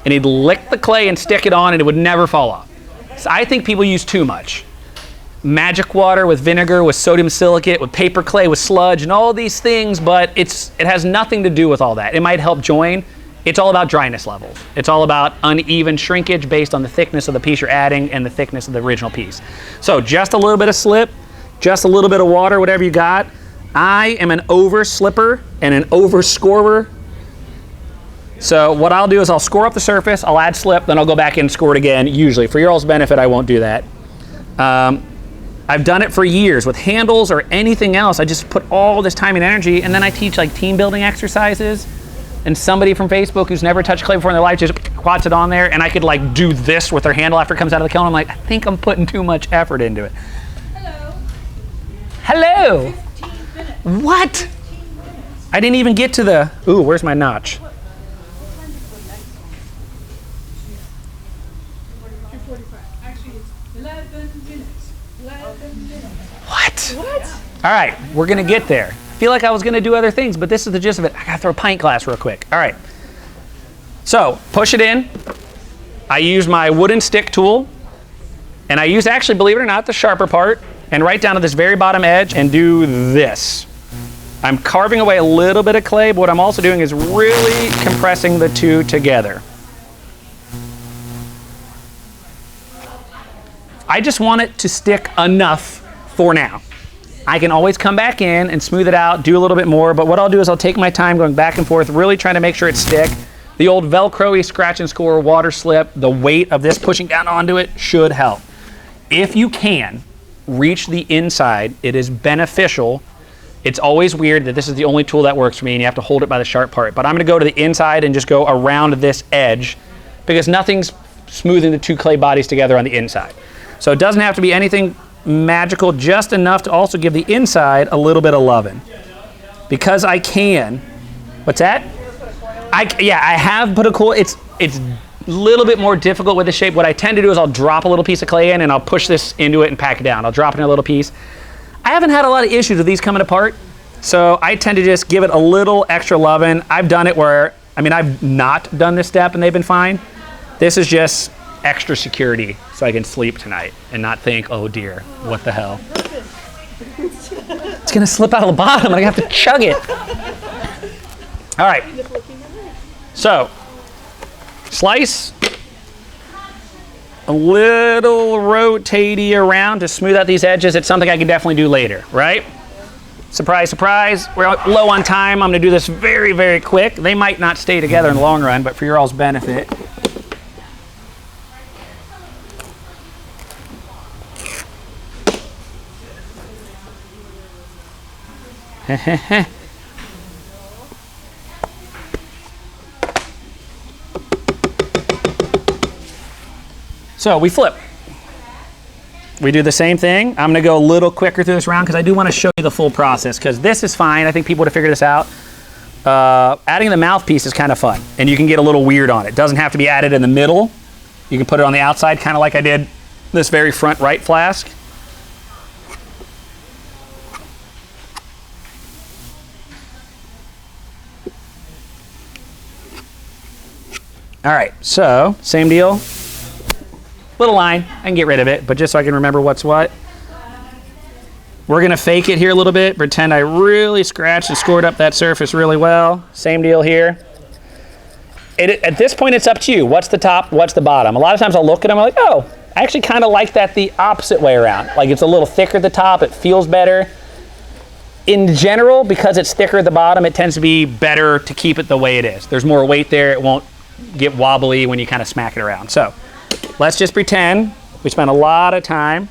And he'd lick the clay and stick it on, and it would never fall off. So I think people use too much. Magic water with vinegar, with sodium silicate, with paper clay, with sludge, and all these things, but it has nothing to do with all that. It might help join. It's all about dryness levels. It's all about uneven shrinkage based on the thickness of the piece you're adding and the thickness of the original piece. So just a little bit of slip, just a little bit of water, whatever you got. I am an over slipper and an over scorer. So what I'll do is I'll score up the surface, I'll add slip, then I'll go back in and score it again, usually. For your all's benefit, I won't do that. I've done it for years with handles or anything else. I just put all this time and energy, and then I teach like team building exercises, and somebody from Facebook who's never touched clay before in their life just quats it on there, and I could like do this with their handle after it comes out of the kiln. I'm like, I think I'm putting too much effort into it. Hello. 15 minutes. What? 15 minutes. I didn't even get to the, ooh, where's my notch? 2:45. Actually, it's 11 minutes. 11 minutes. What? All right, we're gonna get there. I feel like I was gonna do other things, but this is the gist of it. I gotta throw a pint glass real quick. All right. So, push it in. I use my wooden stick tool, and I use, actually, believe it or not, the sharper part, and right down to this very bottom edge and do this. I'm carving away a little bit of clay, but what I'm also doing is really compressing the two together. I just want it to stick enough for now. I can always come back in and smooth it out, do a little bit more, but what I'll do is I'll take my time going back and forth, really trying to make sure it's stick. The old Velcro-y scratch and score, water slip, the weight of this pushing down onto it should help. If you can reach the inside, it is beneficial. It's always weird that this is the only tool that works for me and you have to hold it by the sharp part, but I'm gonna go to the inside and just go around this edge because nothing's smoothing the two clay bodies together on the inside. So it doesn't have to be anything magical, just enough to also give the inside a little bit of loving. Because I can. What's that? I have put a coil. It's a little bit more difficult with the shape. What I tend to do is I'll drop a little piece of clay in and I'll push this into it and pack it down. I'll drop it in a little piece. I haven't had a lot of issues with these coming apart, so I tend to just give it a little extra loving. I've done it where, I've not done this step and they've been fine. This is just extra security so I can sleep tonight and not think, oh dear, what the hell. It's gonna slip out of the bottom and I have to chug it. All right, so slice, a little rotatey around to smooth out these edges. It's something I can definitely do later, right? Surprise, surprise, we're low on time. I'm gonna do this very, very quick. They might not stay together in the long run, but for your all's benefit. So we flip. We do the same thing. I'm gonna go a little quicker through this round because I do want to show you the full process because this is fine. I think people would have figured this out. Adding the mouthpiece is kind of fun and you can get a little weird on it. It doesn't have to be added in the middle. You can put it on the outside, kind of like I did this very front right flask. All right, so same deal. Little line, I can get rid of it, but just so I can remember what's what. We're gonna fake it here a little bit, pretend I really scratched and scored up that surface really well. Same deal here. At this point, it's up to you. What's the top, what's the bottom? A lot of times I'll look at them, I'm like, oh, I actually kind of like that the opposite way around. Like it's a little thicker at the top, it feels better. In general, because it's thicker at the bottom, it tends to be better to keep it the way it is. There's more weight there, it won't get wobbly when you kind of smack it around. So let's just pretend we spent a lot of time.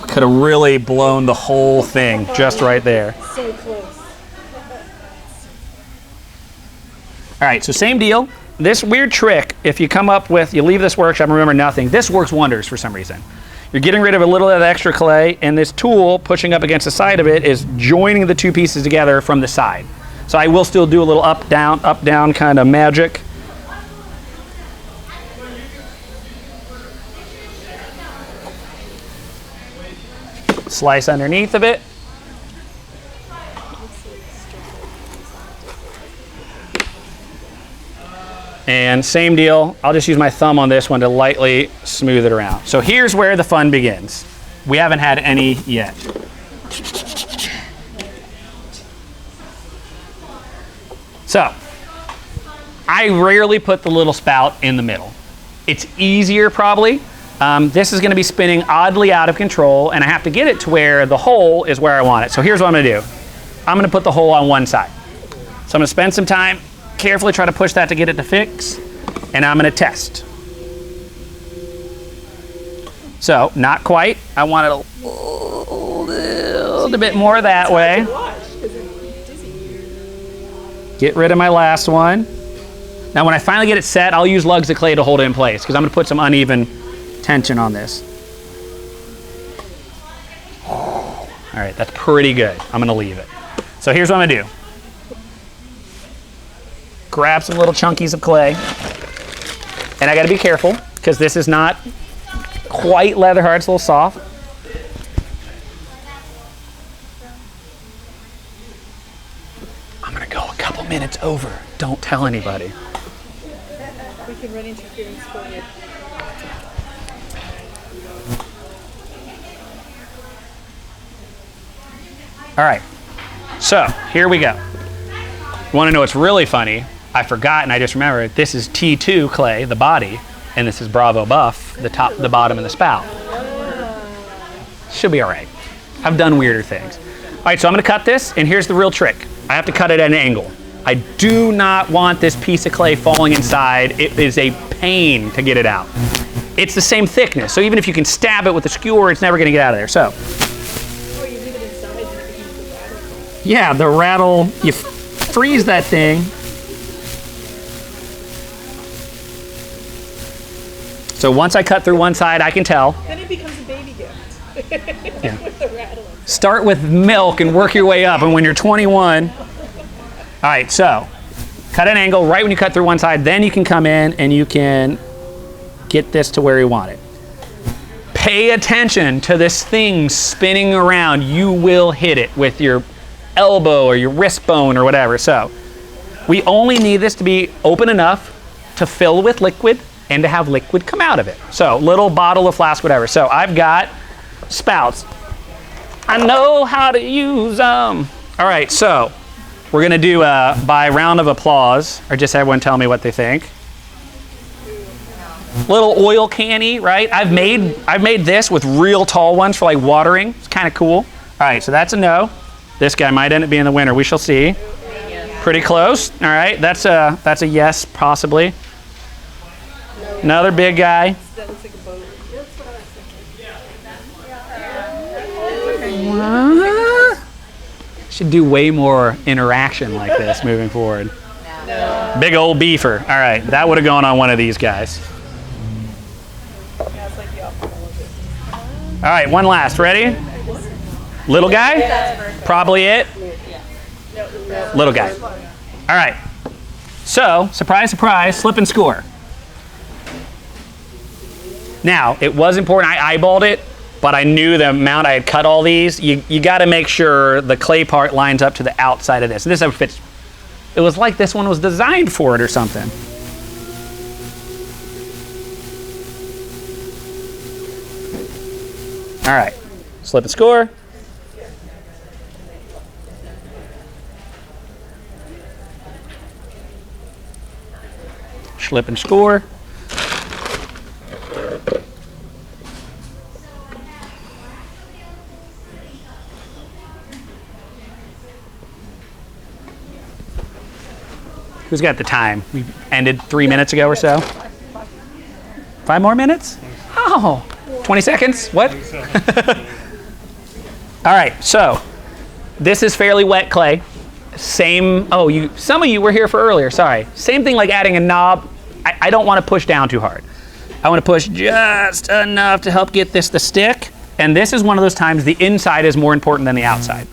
Could have really blown the whole thing just right there. So close. All right, so same deal. This weird trick, if you come up with, you leave this workshop and remember nothing, this works wonders for some reason. You're getting rid of a little of the extra clay, and this tool pushing up against the side of it is joining the two pieces together from the side. So I will still do a little up, down kind of magic. Slice underneath of it. And same deal, I'll just use my thumb on this one to lightly smooth it around. So here's where the fun begins. We haven't had any yet. So, I rarely put the little spout in the middle. It's easier probably. This is gonna be spinning oddly out of control and I have to get it to where the hole is where I want it. So here's what I'm gonna do. I'm gonna put the hole on one side. So I'm gonna spend some time, carefully try to push that to get it to fix, and I'm gonna test. So, not quite. I want it a little bit more that way. Get rid of my last one. Now when I finally get it set, I'll use lugs of clay to hold it in place because I'm gonna put some uneven tension on this. All right, that's pretty good. I'm gonna leave it. So here's what I'm gonna do. Grab some little chunkies of clay. And I gotta be careful because this is not quite leather hard, it's a little soft. I'm gonna go a couple minutes over. Don't tell anybody. We can run interference for you. All right, so here we go. You wanna know what's really funny? I forgot and I just remembered, this is T2 clay, the body. And this is Bravo Buff, the top, the bottom, and the spout. Should be all right. I've done weirder things. All right, so I'm gonna cut this, and here's the real trick. I have to cut it at an angle. I do not want this piece of clay falling inside. It is a pain to get it out. It's the same thickness, so even if you can stab it with a skewer, it's never gonna get out of there, so. Oh, you leave it inside and it becomes the rattle. Yeah, the rattle, you freeze that thing. So once I cut through one side, I can tell. Then it becomes a baby gift. Yeah. With the rattling. Start with milk and work your way up, and when you're 21. All right, so cut an angle right when you cut through one side, then you can come in and you can get this to where you want it. Pay attention to this thing spinning around. You will hit it with your elbow or your wrist bone or whatever. So we only need this to be open enough to fill with liquid and to have liquid come out of it. So little bottle of flask, whatever. So I've got spouts. I know how to use them. All right, so we're gonna do by round of applause, or just everyone tell me what they think. Little oil canny, right? I've made this with real tall ones for like watering. It's kind of cool. All right, so that's a no. This guy might end up being the winner. We shall see. Pretty close. All right, that's a yes, possibly. Another big guy. That looks like a boat. Should do way more interaction like this moving forward. No. Big old beefer. All right, that would have gone on one of these guys. Yeah, it's like the opposite of it. All right, one last. Ready? Little guy? Probably it. Little guy. All right. So, surprise, surprise, slip and score. Now, it was important. I eyeballed it, but I knew the amount I had cut all these. You got to make sure the clay part lines up to the outside of this. And this fits. It was like this one was designed for it or something. All right, slip and score. Slip and score. Who's got the time? We ended 3 minutes ago or so. 5 more minutes? Oh, 20 seconds? What? All right, so this is fairly wet clay. Same, some of you were here for earlier, sorry. Same thing like adding a knob. I don't want to push down too hard. I want to push just enough to help get this to stick. And this is one of those times the inside is more important than the outside.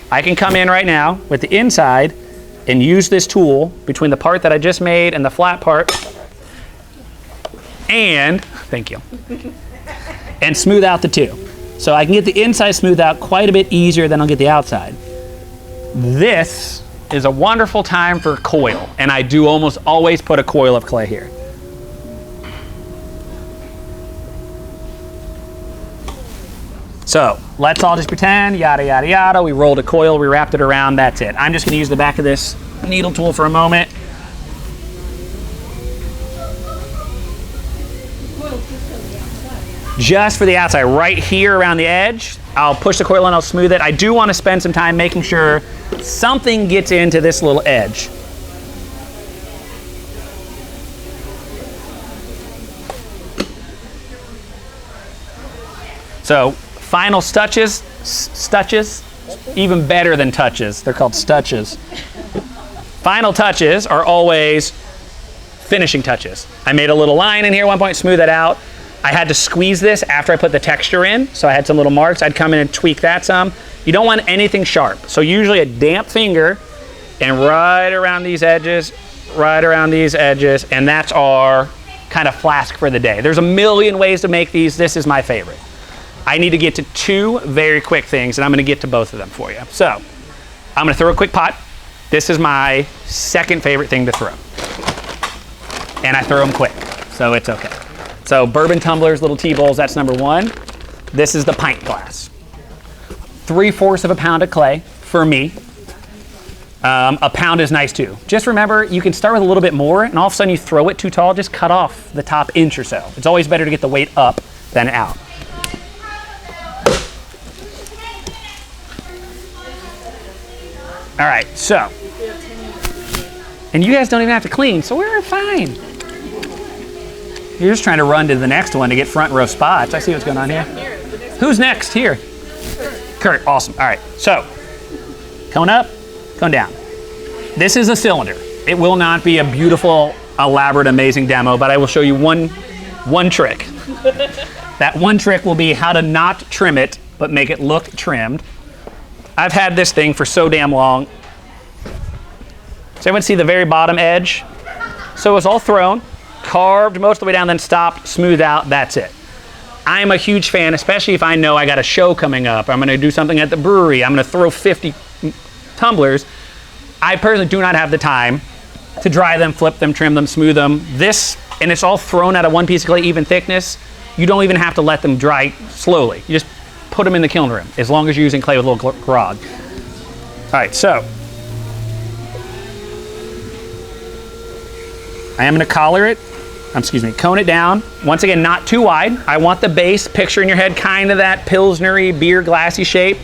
I can come in right now with the inside and use this tool between the part that I just made and the flat part, and, thank you, and smooth out the two. So I can get the inside smoothed out quite a bit easier than I'll get the outside. This is a wonderful time for coil, and I do almost always put a coil of clay here. So let's all just pretend, yada, yada, yada. We rolled a coil, we wrapped it around, that's it. I'm just gonna use the back of this needle tool for a moment. Just for the outside, right here around the edge. I'll push the coil and I'll smooth it. I do want to spend some time making sure something gets into this little edge. So, final stutches, even better than touches. They're called stutches. Final touches are always finishing touches. I made a little line in here at one point, smooth it out. I had to squeeze this after I put the texture in, so I had some little marks. I'd come in and tweak that some. You don't want anything sharp. So usually a damp finger, and right around these edges, and that's our kind of flask for the day. There's a million ways to make these. This is my favorite. I need to get to 2 very quick things, and I'm gonna get to both of them for you. So, I'm gonna throw a quick pot. This is my second favorite thing to throw. And I throw them quick, so it's okay. So bourbon tumblers, little tea bowls, that's number 1. This is the pint glass. 3/4 of a pound of clay for me. A pound is nice too. Just remember, you can start with a little bit more, and all of a sudden you throw it too tall, just cut off the top inch or so. It's always better to get the weight up than out. All right, so. And you guys don't even have to clean, so we're fine. You're just trying to run to the next one to get front row spots. I see what's going on here. Who's next here? Kurt, awesome. All right, so cone up, cone down. This is a cylinder. It will not be a beautiful, elaborate, amazing demo, but I will show you one trick. That one trick will be how to not trim it, but make it look trimmed. I've had this thing for so damn long. Does everyone see the very bottom edge? So it's all thrown, carved most of the way down, then stopped, smoothed out, that's it. I'm a huge fan, especially if I know I got a show coming up. I'm gonna do something at the brewery. I'm gonna throw 50 tumblers. I personally do not have the time to dry them, flip them, trim them, smooth them. This, and it's all thrown out of one piece of clay, even thickness. You don't even have to let them dry slowly. You just put them in the kiln room, as long as you're using clay with a little grog. All right, so. I am gonna cone it down. Once again, not too wide. I want the base, picture in your head, kind of that Pilsner-y, beer glassy shape.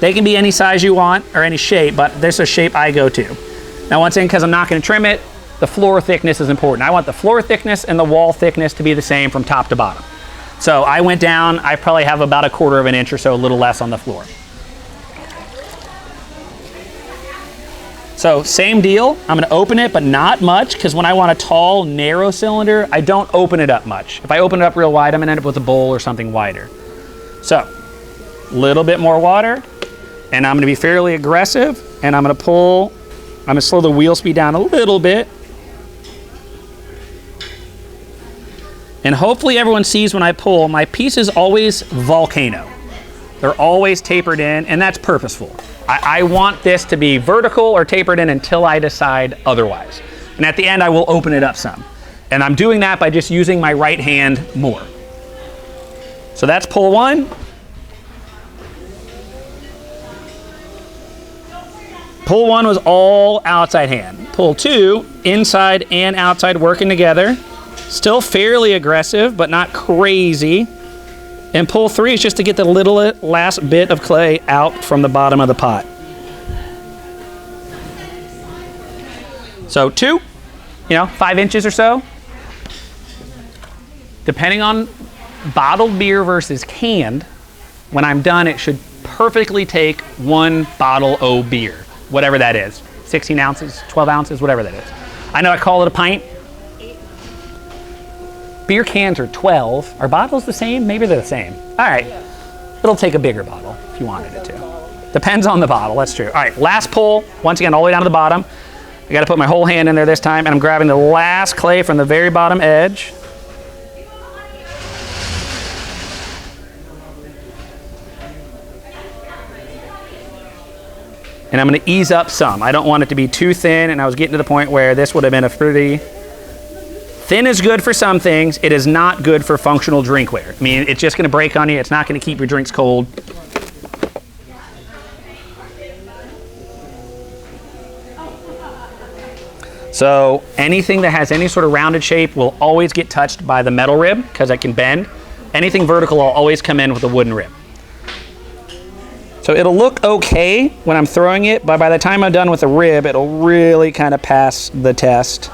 They can be any size you want, or any shape, but this is a shape I go to. Now once again, because I'm not gonna trim it, the floor thickness is important. I want the floor thickness and the wall thickness to be the same from top to bottom. So I went down, I probably have about 1/4 of an inch or so, a little less on the floor. So same deal, I'm gonna open it, but not much, because when I want a tall, narrow cylinder, I don't open it up much. If I open it up real wide, I'm gonna end up with a bowl or something wider. So, a little bit more water, and I'm gonna be fairly aggressive, and I'm gonna slow the wheel speed down a little bit. And hopefully everyone sees when I pull, my piece is always volcano. They're always tapered in, and that's purposeful. I want this to be vertical or tapered in until I decide otherwise. And at the end, I will open it up some. And I'm doing that by just using my right hand more. So that's pull one. Pull one was all outside hand. Pull two, inside and outside working together. Still fairly aggressive, but not crazy. And pull three is just to get the little last bit of clay out from the bottom of the pot. So 2, 5 inches or so. Depending on bottled beer versus canned, when I'm done, it should perfectly take 1 bottle o' beer, whatever that is. 16 ounces, 12 ounces, whatever that is. I know I call it a pint. Beer cans are 12. Are bottles the same? Maybe they're the same. All right. It'll take a bigger bottle if you wanted it to. Depends on the bottle, that's true. All right, last pull, once again, all the way down to the bottom. I gotta put my whole hand in there this time, and I'm grabbing the last clay from the very bottom edge. And I'm gonna ease up some. I don't want it to be too thin, and I was getting to the point where this would have been a pretty... Thin is good for some things. It is not good for functional drinkware. I mean, it's just gonna break on you. It's not gonna keep your drinks cold. So anything that has any sort of rounded shape will always get touched by the metal rib because it can bend. Anything vertical will always come in with a wooden rib. So it'll look okay when I'm throwing it, but by the time I'm done with the rib, it'll really kind of pass the test.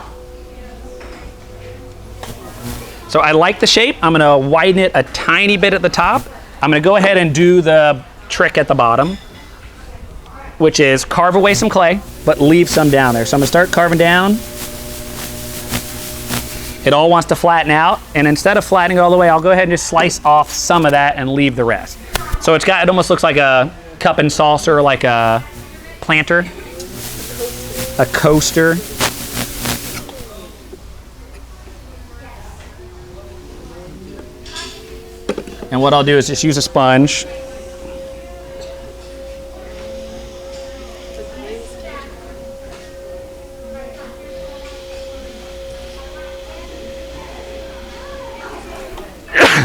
So I like the shape. I'm gonna widen it a tiny bit at the top. I'm gonna go ahead and do the trick at the bottom, which is carve away some clay, but leave some down there. So I'm gonna start carving down. It all wants to flatten out, and instead of flattening all the way, I'll go ahead and just slice off some of that and leave the rest. So it almost looks like a cup and saucer, like a planter, a coaster. And what I'll do is just use a sponge.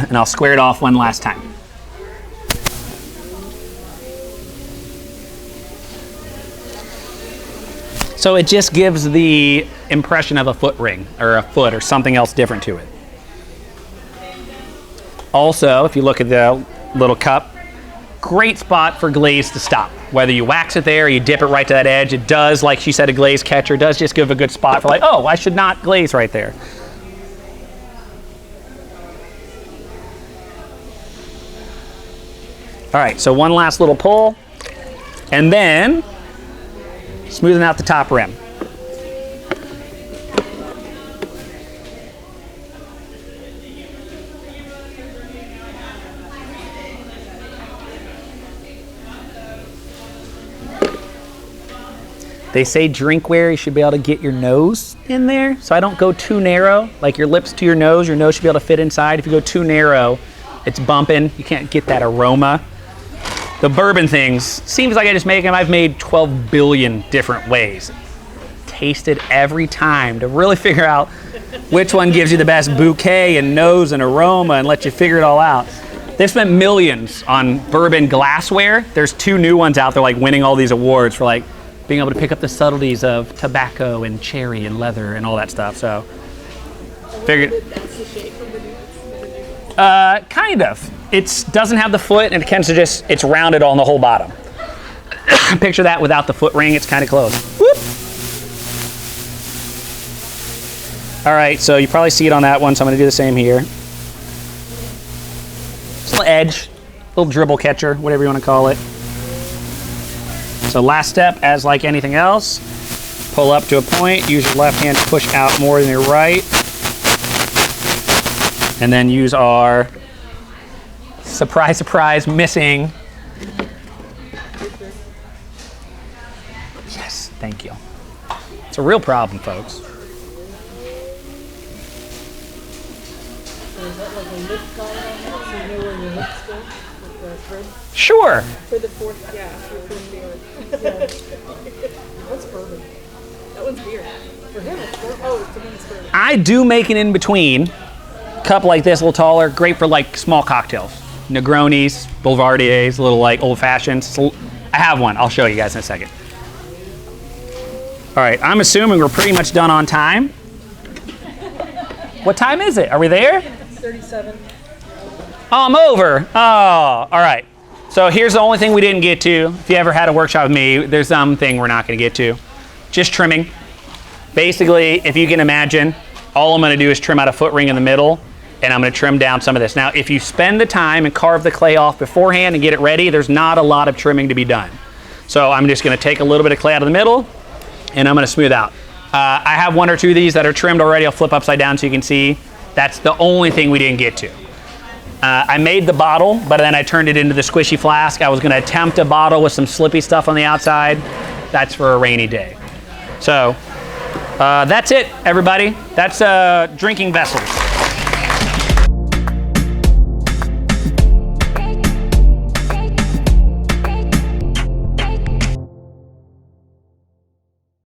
And I'll square it off one last time. So it just gives the impression of a foot ring or a foot or something else different to it. Also, if you look at the little cup, great spot for glaze to stop. Whether you wax it there or you dip it right to that edge, it does, like she said, a glaze catcher, does just give a good spot for like, oh, I should not glaze right there. All right, so one last little pull, and then smoothing out the top rim. They say drinkware, you should be able to get your nose in there. So I don't go too narrow, like your lips to your nose should be able to fit inside. If you go too narrow, it's bumping. You can't get that aroma. The bourbon things, seems like I just make them. I've made 12 billion different ways. Tasted every time to really figure out which one gives you the best bouquet and nose and aroma and let you figure it all out. They've spent millions on bourbon glassware. There's 2 new ones out there like winning all these awards for like being able to pick up the subtleties of tobacco and cherry and leather and all that stuff. So, figured. That's the shape of the new. Kind of. It doesn't have the foot, and it tends to just, it's rounded on the whole bottom. Picture that without the foot ring, it's kind of close. Whoop. All right, so you probably see it on that one, so I'm gonna do the same here. Just a little edge, little dribble catcher, whatever you wanna call it. So last step, as like anything else, pull up to a point, use your left hand to push out more than your right. And then use our, surprise, surprise, missing. Yes, thank you. It's a real problem, folks. Is that like a lip guide on that, so you know where your lips go with the thread? Sure. For the fourth, yeah, for beer. Yeah. That's bourbon. That one's beer. For him, it's bourbon. Oh, to me, it's bourbon. I do make an in-between. Cup like this, a little taller, great for like small cocktails. Negronis, Boulevardiers, a little like old-fashions. So I have one. I'll show you guys in a second. All right, I'm assuming we're pretty much done on time. What time is it? Are we there? 37. Oh, I'm over. Oh, all right. So here's the only thing we didn't get to. If you ever had a workshop with me, there's something we're not going to get to. Just trimming. Basically, if you can imagine, all I'm going to do is trim out a foot ring in the middle, and I'm going to trim down some of this. Now, if you spend the time and carve the clay off beforehand and get it ready, there's not a lot of trimming to be done. So I'm just going to take a little bit of clay out of the middle, and I'm going to smooth out. I have 1 or 2 of these that are trimmed already. I'll flip upside down so you can see. That's the only thing we didn't get to. I made the bottle, but then I turned it into the squishy flask. I was going to attempt a bottle with some slippy stuff on the outside. That's for a rainy day. So that's it, everybody. That's drinking vessels.